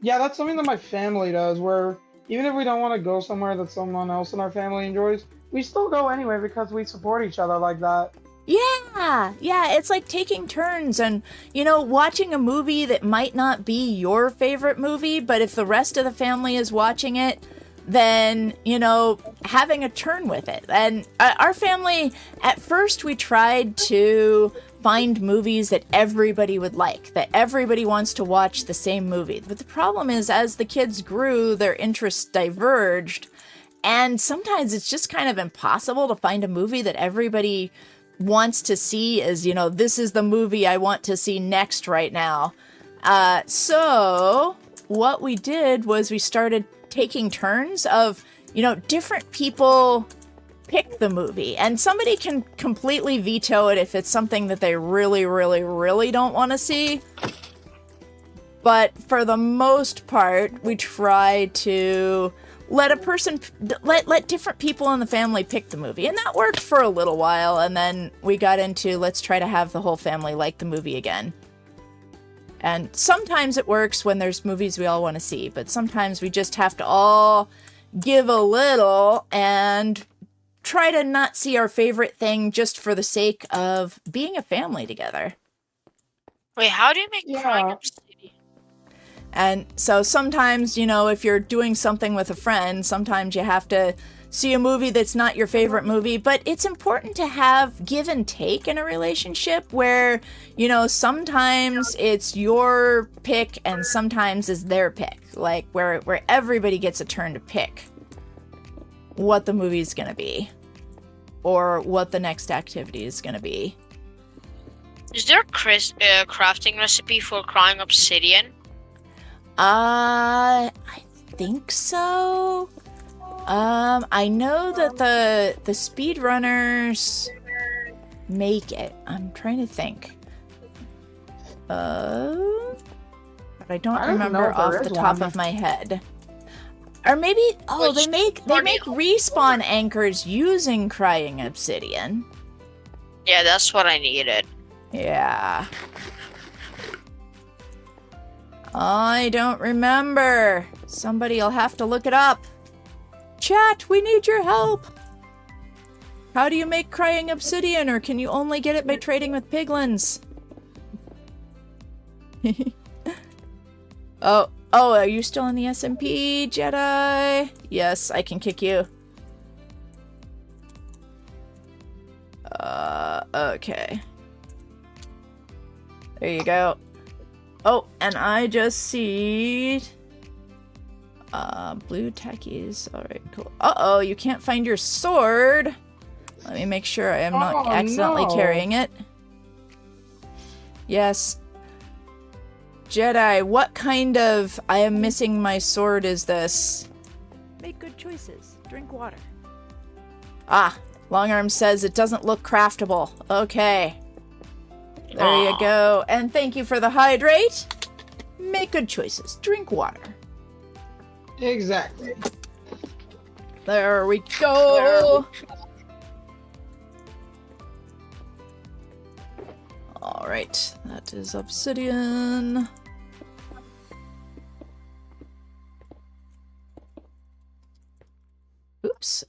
Yeah, that's something that my family does, where even if we don't want to go somewhere that someone else in our family enjoys, we still go anyway because we support each other like that. Yeah, it's like taking turns and, watching a movie that might not be your favorite movie, but if the rest of the family is watching it, then, having a turn with it. And our family, at first we tried to find movies that everybody would like, that everybody wants to watch the same movie. But the problem is, as the kids grew, their interests diverged, and sometimes it's just kind of impossible to find a movie that everybody wants to see as, this is the movie I want to see next right now. So what we did was we started taking turns of, different people pick the movie, and somebody can completely veto it if it's something that they really, really, really don't want to see. But for the most part, we try to let different people in the family pick the movie, and that worked for a little while, and then we got into let's try to have the whole family like the movie again. And sometimes it works when there's movies we all want to see, but sometimes we just have to all give a little and try to not see our favorite thing just for the sake of being a family together. Wait, how do you make Crying Up City? And so sometimes, if you're doing something with a friend, sometimes you have to see a movie that's not your favorite movie, but it's important to have give and take in a relationship where, sometimes it's your pick and sometimes it's their pick, like where everybody gets a turn to pick what the movie's gonna be or what the next activity is gonna be. Is there a crafting recipe for Crying Obsidian? I think so. I know that the speedrunners make it. I'm trying to think. But I don't remember off the top of my head. Or maybe they make respawn anchors using Crying Obsidian. Yeah, that's what I needed. Yeah. I don't remember. Somebody'll have to look it up. Chat, we need your help. How do you make Crying Obsidian, or can you only get it by trading with piglins? Oh, are you still in the SMP, Jedi? Yes, I can kick you. Okay. There you go. Oh, and I just see blue tackies. Alright, cool. Uh-oh, you can't find your sword. Let me make sure I am not accidentally carrying it. Yes. Jedi, what kind of I am missing my sword is this? Make good choices. Drink water. Ah, Longarm says it doesn't look craftable. Okay. There you go. And thank you for the hydrate. Make good choices. Drink water. Exactly. There we go. Alright, that is obsidian. Oops.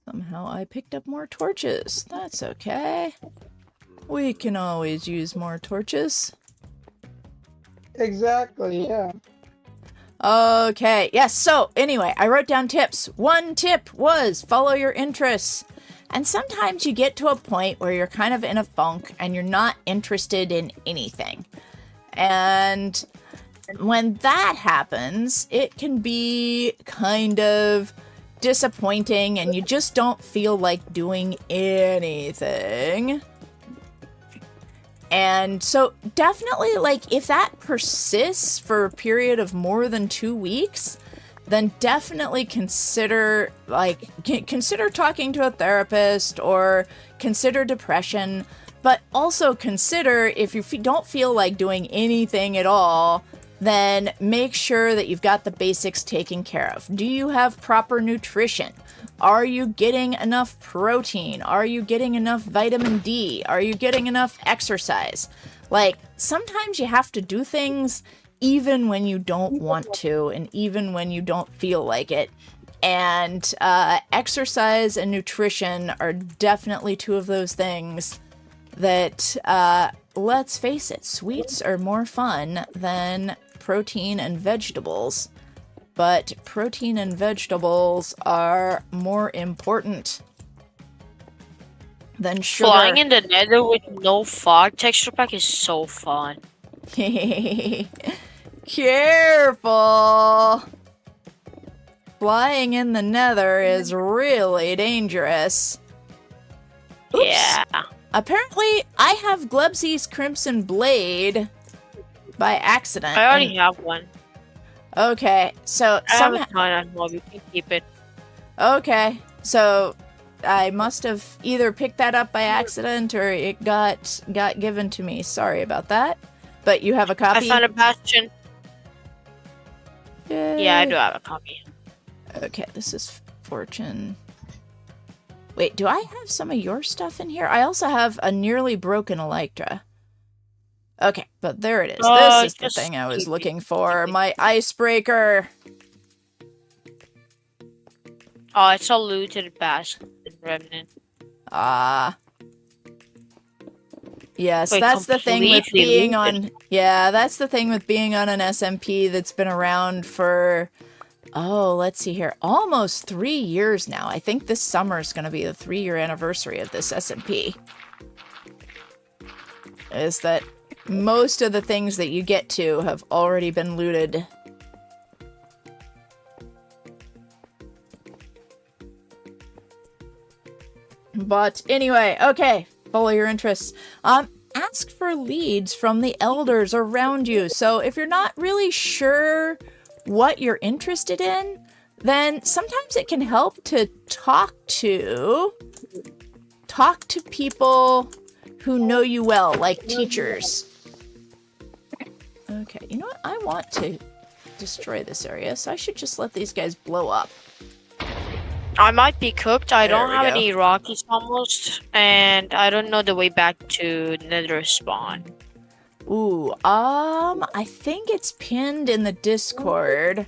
Somehow I picked up more torches. That's okay. We can always use more torches. Exactly, yeah. Okay, yes, so anyway, I wrote down tips. One tip was follow your interests. And sometimes you get to a point where you're kind of in a funk and you're not interested in anything. And when that happens, it can be kind of disappointing and you just don't feel like doing anything. And so definitely, like, if that persists for a period of more than 2 weeks, then definitely consider talking to a therapist or consider depression, but also consider if you don't feel like doing anything at all, then make sure that you've got the basics taken care of. Do you have proper nutrition? Are you getting enough protein? Are you getting enough vitamin D? Are you getting enough exercise? Like, sometimes you have to do things even when you don't want to, and even when you don't feel like it. And exercise and nutrition are definitely two of those things that, let's face it, sweets are more fun than protein and vegetables. But protein and vegetables are more important than sugar. Flying in the nether with no fog texture pack is so fun. Careful! Flying in the nether is really dangerous. Oops. Yeah. Apparently, I have Glebsy's Crimson Blade by accident. I already have one. Okay, so I have a ton. You can keep it. Okay, so I must have either picked that up by accident or it got given to me. Sorry about that. But you have a copy? I found a bastion. Yay. Yeah, I do have a copy. Okay, this is fortune. Wait, do I have some of your stuff in here? I also have a nearly broken Electra. Okay, but there it is. This is the thing I was looking for. My icebreaker. Oh, it's a looted bastion remnant. Yes, Wait, that's the thing with completely being looted. on... Yeah, that's the thing with being on an SMP that's been around for... Oh, let's see here. Almost 3 years now. I think this summer is going to be the 3-year anniversary of this SMP. Is that most of the things that you get to have already been looted. But anyway, okay. Follow your interests. Ask for leads from the elders around you. So if you're not really sure what you're interested in, then sometimes it can help to talk to people who know you well, like teachers. Okay, you know what? I want to destroy this area, so I should just let these guys blow up. I might be cooked. I There don't we have go. any Rockies almost, and I don't know the way back to Nether spawn. Ooh, I think it's pinned in the Discord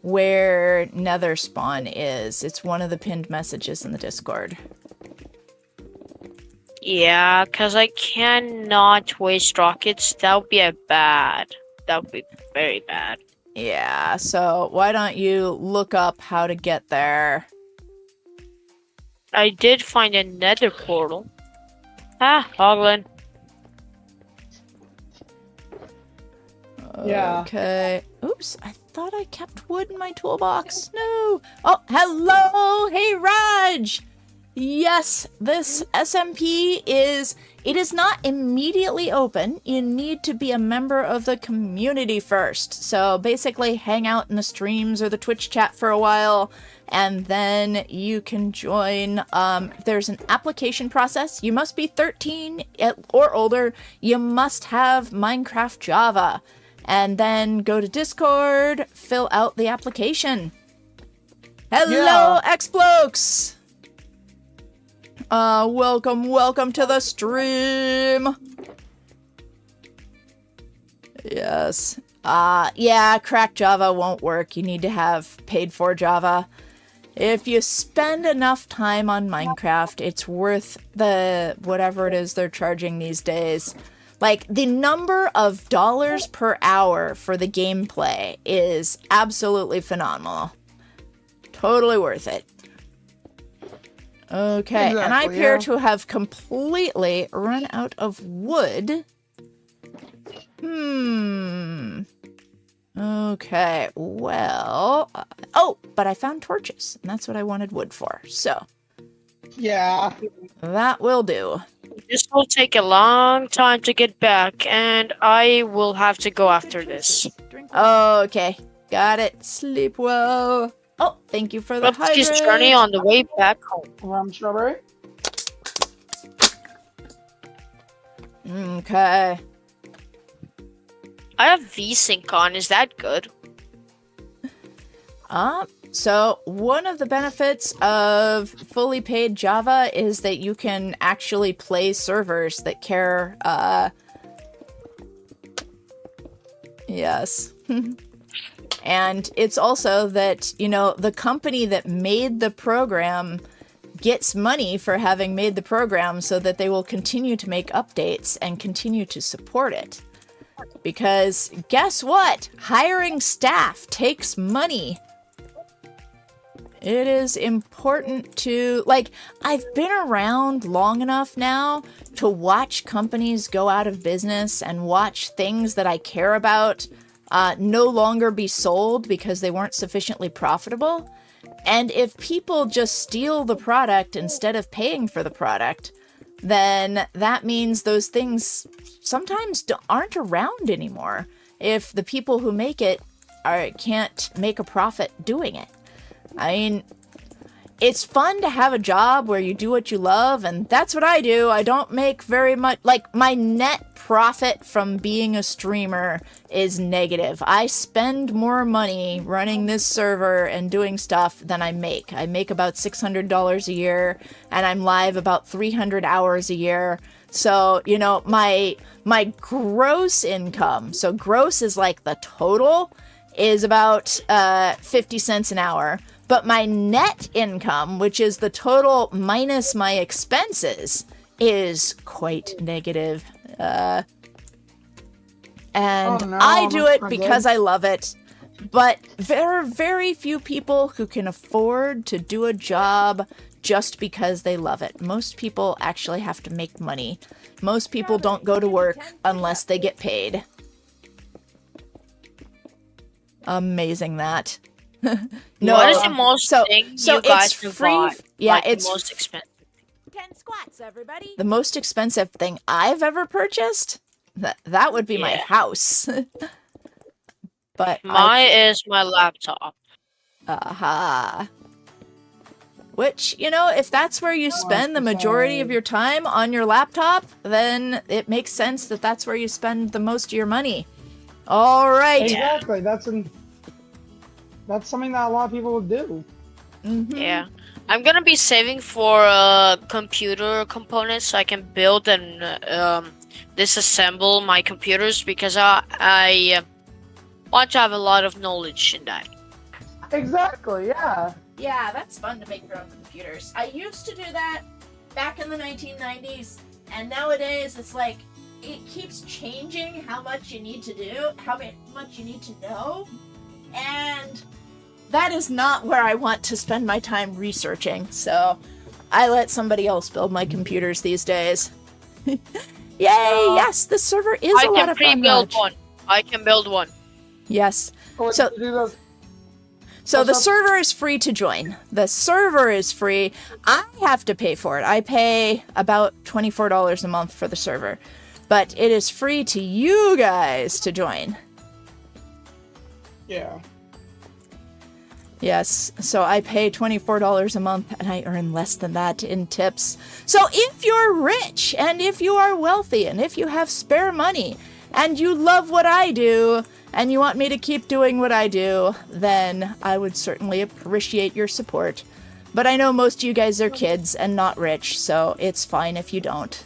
where Nether spawn is. It's one of the pinned messages in the Discord. Yeah, because I cannot waste rockets. That would be bad. That would be very bad. Yeah, so why don't you look up how to get there? I did find a Nether portal. Ah, Hoglin. Yeah. Okay. Oops, I thought I kept wood in my toolbox. No. Oh, hello. Hey, Raj. Yes, this SMP is not immediately open. You need to be a member of the community first. So basically hang out in the streams or the Twitch chat for a while, and then you can join. There's an application process. You must be 13 or older. You must have Minecraft Java. And then go to Discord, fill out the application. Hello, Xblokes! Welcome to the stream. Yes. Yeah, cracked Java won't work. You need to have paid for Java. If you spend enough time on Minecraft, it's worth the whatever it is they're charging these days. Like, the number of dollars per hour for the gameplay is absolutely phenomenal. Totally worth it. Okay, and I appear to have completely run out of wood. Okay, well... oh, but I found torches, and that's what I wanted wood for, so... Yeah. That will do. This will take a long time to get back, and I will have to go after this. Okay, got it. Sleep well. Oh, thank you for the Let's just hydrate. journey on the way back home. Strawberry? Okay. I have VSync on. Is that good? So one of the benefits of fully paid Java is that you can actually play servers that care, yes. And it's also that, you know, the company that made the program gets money for having made the program so that they will continue to make updates and continue to support it. Because guess what? Hiring staff takes money. It is important to, like, I've been around long enough now to watch companies go out of business and watch things that I care about no longer be sold because they weren't sufficiently profitable. And if people just steal the product instead of paying for the product, then that means those things sometimes aren't around anymore if the people who make it can't make a profit doing it. I mean, it's fun to have a job where you do what you love, and that's what I do. I don't make very much. Like, my net profit from being a streamer is negative. I spend more money running this server and doing stuff than I make. I make about $600 a year, and I'm live about 300 hours a year. So, you know, my gross income, so gross is like the total, is about 50 cents an hour. But my net income, which is the total minus my expenses, is quite negative. And I do it because I love it. But there are very few people who can afford to do a job just because they love it. Most people actually have to make money. Most people don't go to work unless they get paid. Amazing that. No, what is the most thing you guys it's have free. bought? Yeah, Like, it's the most expensive. 10 squats, everybody. The most expensive thing I've ever purchased? That would be my house. But mine is my laptop. Aha. Which, you know, if that's where you spend the majority of your time on your laptop, then it makes sense that that's where you spend the most of your money. All right. Exactly. That's something that a lot of people would do. Mm-hmm. Yeah. I'm gonna be saving for computer components so I can build and disassemble my computers because I want to have a lot of knowledge in that. Exactly, yeah. Yeah, that's fun to make your own computers. I used to do that back in the 1990s, and nowadays it's like, it keeps changing how much you need to do, how much you need to know, and that is not where I want to spend my time researching, so I let somebody else build my computers these days. Yay, yes, the server is a lot of fun. I can build one. Yes. Oh, So the server is free to join. The server is free. I have to pay for it. I pay about $24 a month for the server. But it is free to you guys to join. Yeah. Yes, so I pay $24 a month and I earn less than that in tips. So if you're rich and if you are wealthy and if you have spare money and you love what I do and you want me to keep doing what I do, then I would certainly appreciate your support. But I know most of you guys are kids and not rich, so it's fine if you don't.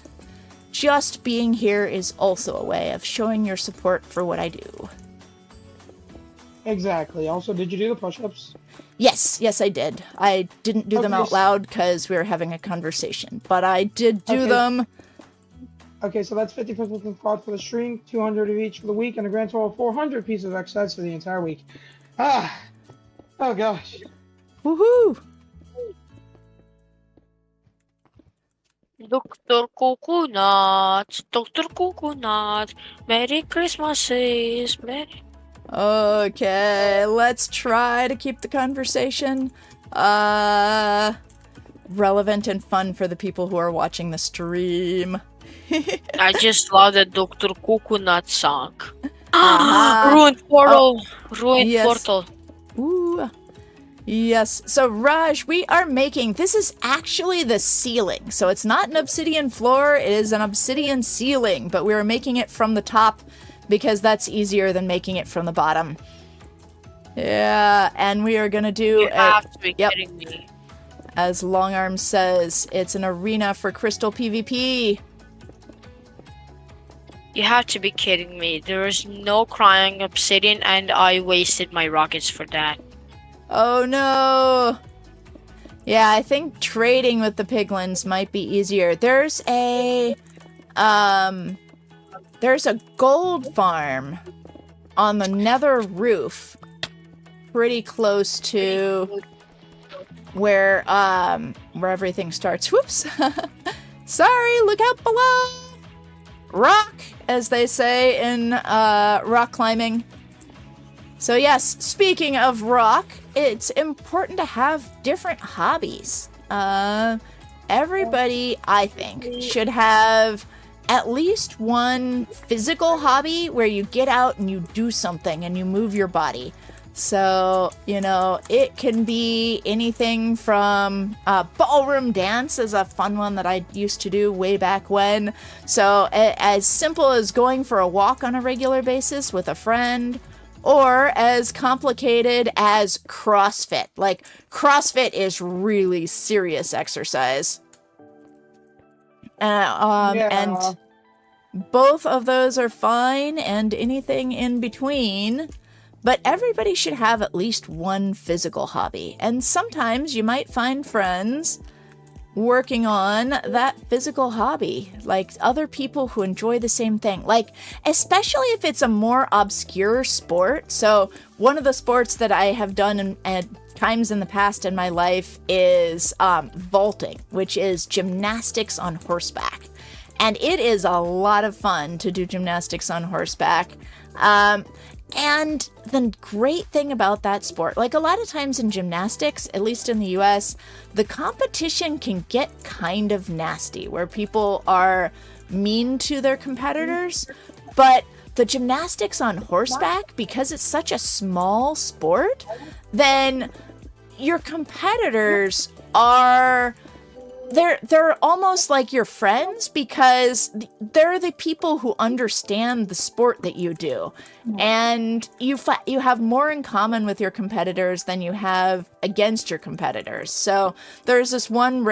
Just being here is also a way of showing your support for what I do. Exactly. Also, did you do the push-ups? Yes, I did. I didn't do them out loud because we were having a conversation, but I did do them. Okay, so that's 50 squats for the stream, 200 of each for the week, and a grand total of 400 pieces of exercise for the entire week. Oh gosh. Woohoo! Dr. Coconut, Merry Christmases, Merry. Okay, let's try to keep the conversation relevant and fun for the people who are watching the stream. I just love the Dr. Coconut song. Ruined portal. Ruined portal. Ooh. Yes. So Raj, we are making, this is actually the ceiling. So it's not an obsidian floor, it is an obsidian ceiling, but we are making it from the top because that's easier than making it from the bottom. Yeah, and we are gonna do You have to be kidding me. As Longarm says, it's an arena for crystal PvP. You have to be kidding me. There is no crying obsidian and I wasted my rockets for that. Oh no! Yeah, I think trading with the piglins might be easier. There's a gold farm on the nether roof pretty close to where everything starts. Whoops! Sorry, look out below! Rock, as they say in rock climbing. So yes, speaking of rock, it's important to have different hobbies. Everybody, I think, should have at least one physical hobby where you get out and you do something and you move your body. So, you know, it can be anything from ballroom dance is a fun one that I used to do way back when. So as simple as going for a walk on a regular basis with a friend, or as complicated as CrossFit. Like, CrossFit is really serious exercise. And both of those are fine, and anything in between. But everybody should have at least one physical hobby. And sometimes you might find friends working on that physical hobby, like other people who enjoy the same thing. Like, especially if it's a more obscure sport. So one of the sports that I have done at times in the past in my life is vaulting, which is gymnastics on horseback. And it is a lot of fun to do gymnastics on horseback. And the great thing about that sport, like a lot of times in gymnastics, at least in the US, the competition can get kind of nasty, where people are mean to their competitors. But the gymnastics on horseback, because it's such a small sport, then your competitors are... They're almost like your friends, because they're the people who understand the sport that you do, and you have more in common with your competitors than you have against your competitors. So there's this one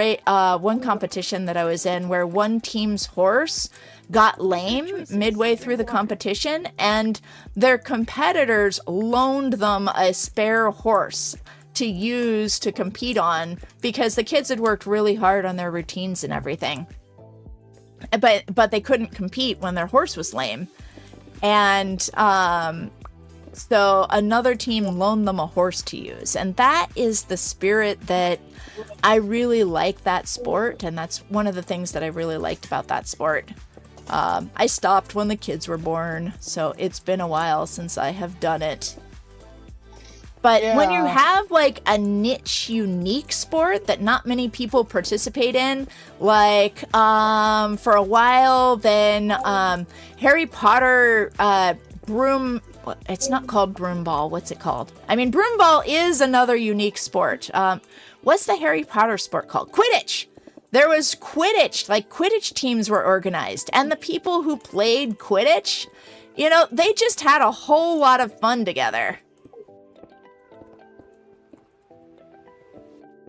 competition that I was in where one team's horse got lame midway through the competition, and their competitors loaned them a spare horse to use to compete on, because the kids had worked really hard on their routines and everything. But they couldn't compete when their horse was lame. And so another team loaned them a horse to use. And that is the spirit that I really like that sport. And that's one of the things that I really liked about that sport. I stopped when the kids were born, so it's been a while since I have done it. But when you have like a niche, unique sport that not many people participate in, like for a while, then Harry Potter broom, it's not called broom ball. What's it called? I mean, broom ball is another unique sport. What's the Harry Potter sport called? Quidditch. There was Quidditch, like Quidditch teams were organized, and the people who played Quidditch, you know, they just had a whole lot of fun together.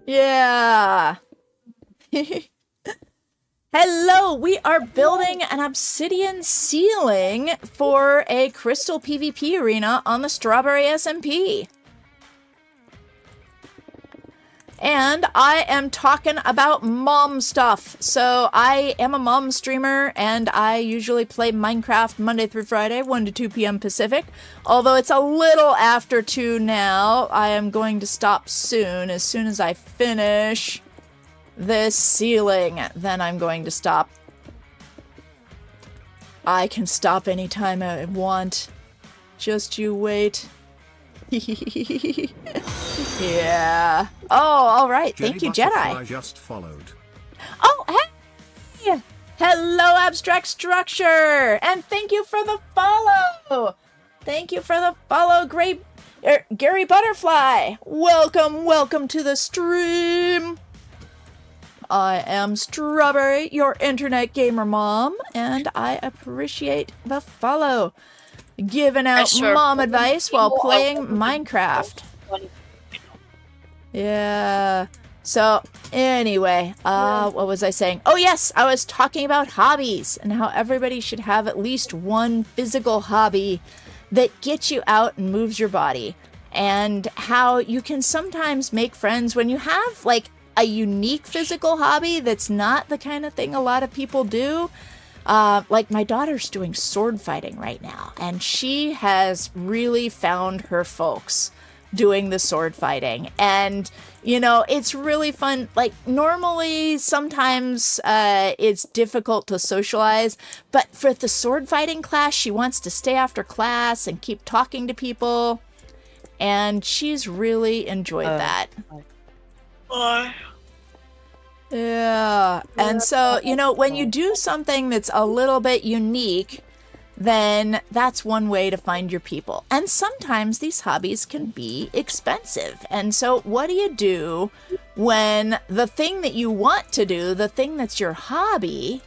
Yeah. Hello, we are building an obsidian ceiling for a crystal PvP arena on the Strawberry SMP. And I am talking about mom stuff. So I am a mom streamer, and I usually play Minecraft Monday through Friday, 1 to 2 p.m. Pacific. Although it's a little after 2 now, I am going to stop soon. As soon as I finish this ceiling, then I'm going to stop. I can stop anytime I want. Just you wait. Yeah. Oh, all right. Thank you, Jedi. I just followed. Oh, hey! Hello, Abstract Structure! And thank you for the follow! Thank you for the follow, Gary Butterfly! Welcome to the stream! I am Strawberry, your internet gamer mom, and I appreciate the follow. Giving out mom advice while playing Minecraft. Yeah. So, anyway, what was I saying? Oh, yes, I was talking about hobbies and how everybody should have at least one physical hobby that gets you out and moves your body. And how you can sometimes make friends when you have, like, a unique physical hobby that's not the kind of thing a lot of people do. Like my daughter's doing sword fighting right now, and she has really found her folks doing the sword fighting. And, you know, it's really fun. Like, normally, sometimes it's difficult to socialize, but for the sword fighting class, she wants to stay after class and keep talking to people, and she's really enjoyed that. Yeah, and so, you know, when you do something that's a little bit unique, then that's one way to find your people. And sometimes these hobbies can be expensive. And so what do you do when the thing that you want to do, the thing that's your hobby,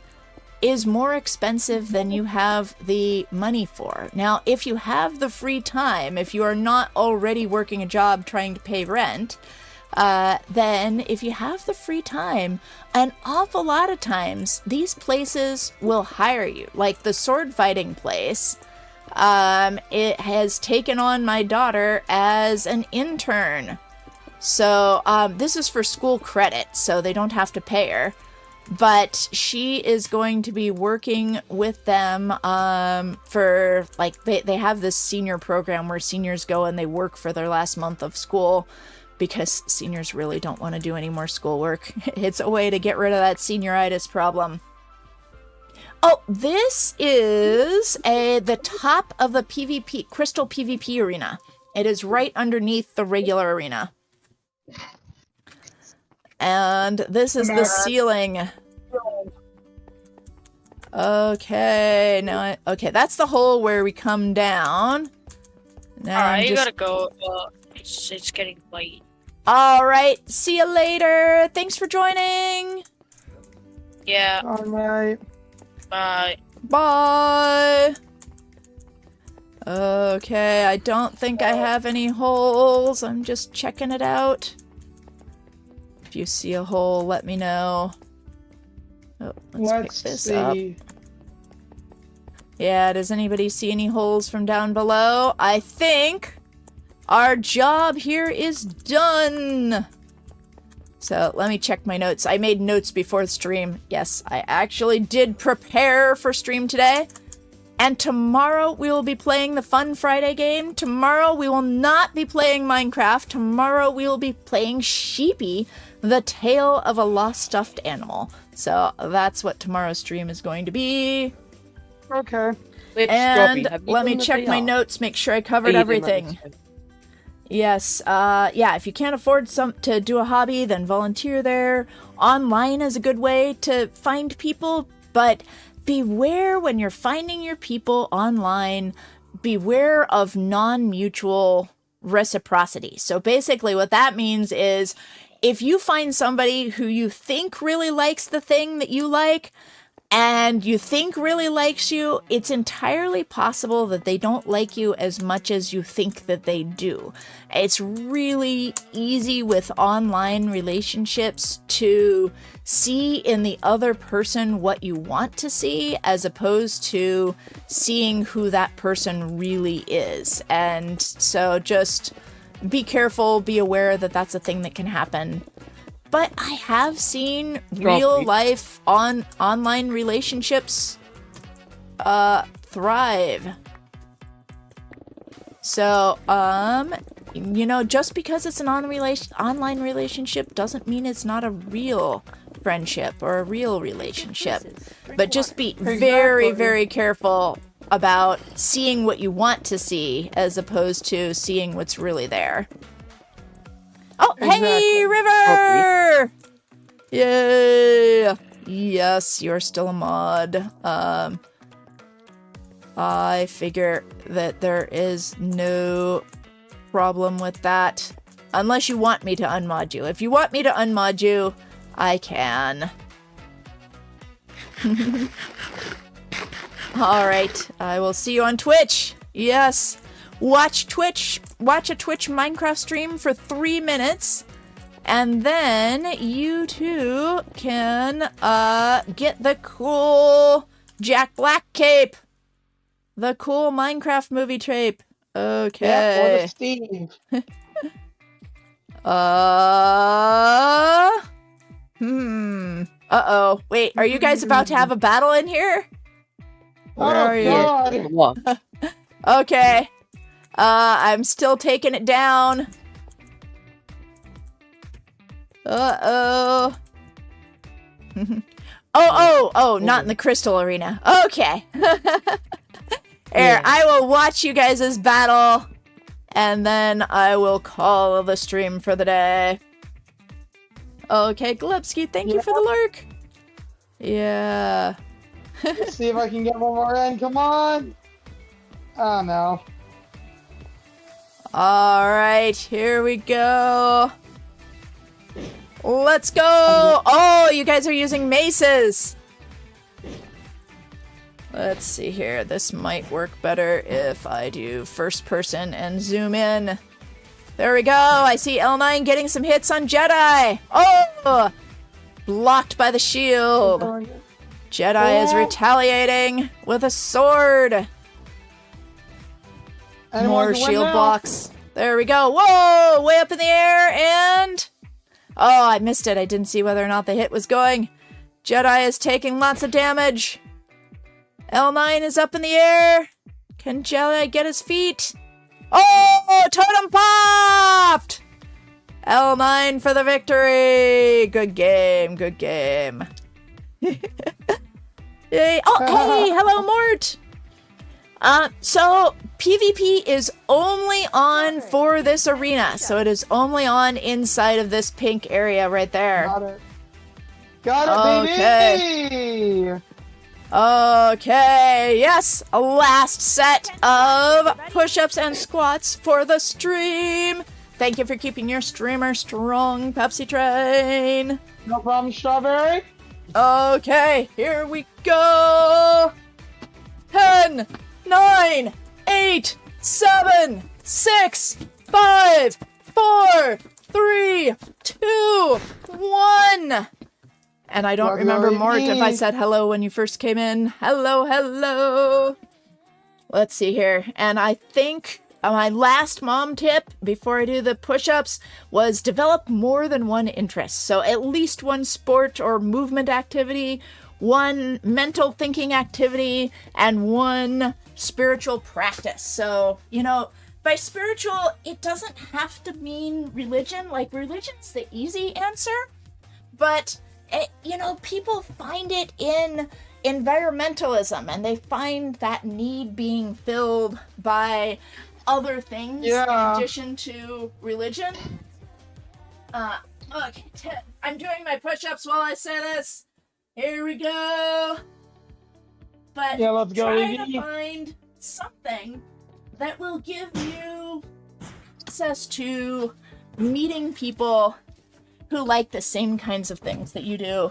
is more expensive than you have the money for? Now, if you have the free time, if you are not already working a job trying to pay rent, then if you have the free time, an awful lot of times these places will hire you. Like the sword fighting place, it has taken on my daughter as an intern. So this is for school credit, so they don't have to pay her. But she is going to be working with them for, like, they have this senior program where seniors go and they work for their last month of school, because seniors really don't want to do any more schoolwork. It's a way to get rid of that senioritis problem. Oh, this is the top of the PvP, Crystal PvP arena. It is right underneath the regular arena. And this is the ceiling. Okay, now okay, that's the hole where we come down. Now Alright, you gotta go. It's getting late. Alright, see you later. Thanks for joining. Yeah. Alright. Bye. Bye. Okay, I don't think I have any holes. I'm just checking it out. If you see a hole, let me know. Oh, let's pick this up. Yeah, does anybody see any holes from down below? I think our job here is done. So let me check my notes. I made notes before the stream. Yes, I actually did prepare for stream today. And tomorrow we will be playing the Fun Friday game. Tomorrow we will not be playing Minecraft. Tomorrow we will be playing Sheepy, the Tale of a Lost Stuffed Animal. So that's what tomorrow's stream is going to be. Okay. And let me check my notes, make sure I covered everything. Yes, yeah, if you can't afford to do a hobby, then volunteer there. Online is a good way to find people, but beware when you're finding your people online, beware of non-mutual reciprocity. So basically what that means is if you find somebody who you think really likes the thing that you like, and you think really likes you, it's entirely possible that they don't like you as much as you think that they do. It's really easy with online relationships to see in the other person what you want to see, as opposed to seeing who that person really is. And so just be careful, be aware that that's a thing that can happen. But I have seen real life online relationships thrive. So, you know, just because it's an online relationship doesn't mean it's not a real friendship or a real relationship. But just be very, very careful about seeing what you want to see as opposed to seeing what's really there. Oh, hey, River! Yay! Yes, you're still a mod. I figure that there is no problem with that. Unless you want me to unmod you. If you want me to unmod you, I can. Alright, I will see you on Twitch. Yes. Watch a Twitch Minecraft stream for 3 minutes, and then you too can get the cool Jack Black cape, the cool Minecraft movie cape. Okay. Yeah, or the Steve. Uh-oh. Wait, are you guys about to have a battle in here? Where are you? What? Okay. I'm still taking it down. Uh-oh. oh, not in the crystal arena. Okay. Here, I will watch you guys' battle, and then I will call the stream for the day. Okay, Glebski, thank you for the lurk. Yeah. Let's see if I can get one more in. Come on. Oh, no. All right, here we go. Let's go. Oh, you guys are using maces. Let's see here. This might work better if I do first person and zoom in. There we go. I see L9 getting some hits on Jedi. Oh, blocked by the shield. Jedi is retaliating with a sword. More shield blocks. There we go. Whoa, way up in the air and... Oh, I missed it. I didn't see whether or not the hit was going. Jedi is taking lots of damage. L9 is up in the air. Can Jedi get his feet? Oh, totem popped! L9 for the victory. Good game, good game. Yay. Oh, hey, hello, Mort. So PvP is only on for this arena, so it is only on inside of this pink area right there. Got it, baby! Okay, yes, a last set of push-ups and squats for the stream. Thank you for keeping your streamer strong, Pepsi Train. No problem, Strawberry. Okay, here we go. 10, 9, 8, 7, 6, 5, 4, 3, 2, 1. And I don't remember, Mort, if I said hello when you first came in. Hello, hello. Let's see here. And I think my last mom tip before I do the push-ups was develop more than one interest. So at least one sport or movement activity, one mental thinking activity, and one spiritual practice. So, you know, by spiritual, it doesn't have to mean religion. Like, religion's the easy answer, but you know, people find it in environmentalism, and they find that need being filled by other things in addition to religion. Okay, I'm doing my push-ups while I say this. Here we go. But yeah, let's go, try to find something that will give you access to meeting people who like the same kinds of things that you do.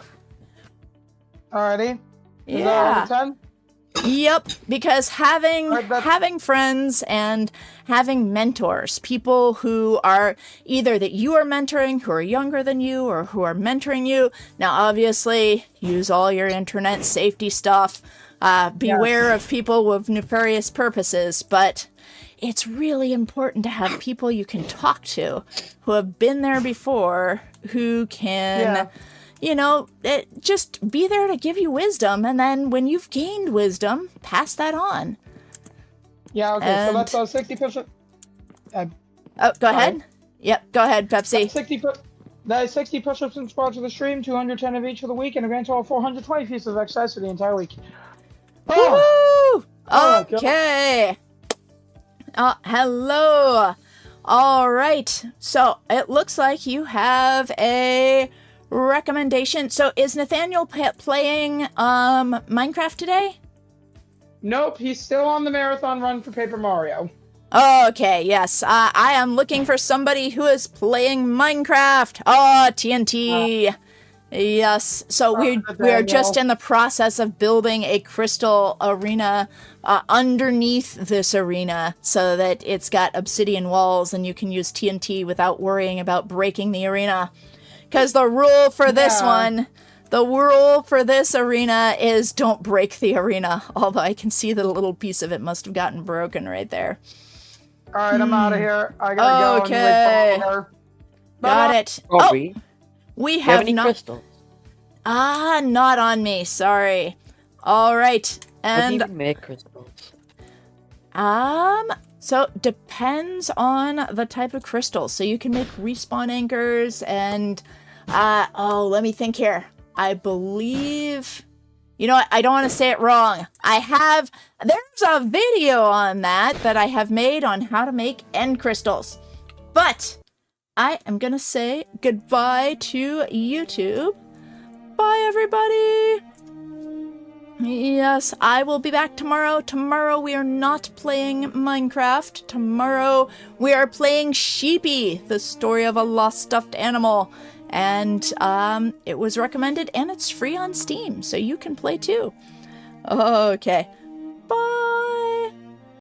Alrighty. Is Yeah. that out of 10? Yep, because having friends and having mentors, people who are either that you are mentoring, who are younger than you, or who are mentoring you. Now, obviously, use all your internet safety stuff. Beware of people with nefarious purposes, but it's really important to have people you can talk to who have been there before, who can, you know, just be there to give you wisdom. And then when you've gained wisdom, pass that on. Yeah, okay, And... so that's 60 push-ups. Oh, go ahead. Yep, go ahead, Pepsi. 60 push-ups and squats for the stream, 210 of each for the week, and a grand total of 420 pieces of exercise for the entire week. Oh! Oh, Okay. Hello. All right. So it looks like you have a recommendation. So is Nathaniel playing Minecraft today? Nope, he's still on the marathon run for Paper Mario. Okay, yes. I am looking for somebody who is playing Minecraft. Oh, TNT. Yes. So we are just in the process of building a crystal arena underneath this arena so that it's got obsidian walls and you can use TNT without worrying about breaking the arena. Because the rule for this arena is don't break the arena. Although I can see that a little piece of it must have gotten broken right there. All right, I'm out of here. I gotta go. Okay. And wait for her. Got it. Aubrey, We do you have have any not. crystals? Not on me. Sorry. All right. How do And you make crystals? so depends on the type of crystal. So you can make respawn anchors and let me think here. I believe, you know what? I don't want to say it wrong. There's a video on that I have made on how to make end crystals. But I am gonna say goodbye to YouTube. Bye, everybody. Yes, I will be back tomorrow. Tomorrow we are not playing Minecraft. Tomorrow we are playing Sheepy, the story of a lost stuffed animal. And it was recommended and it's free on Steam, so you can play too. Okay. Bye.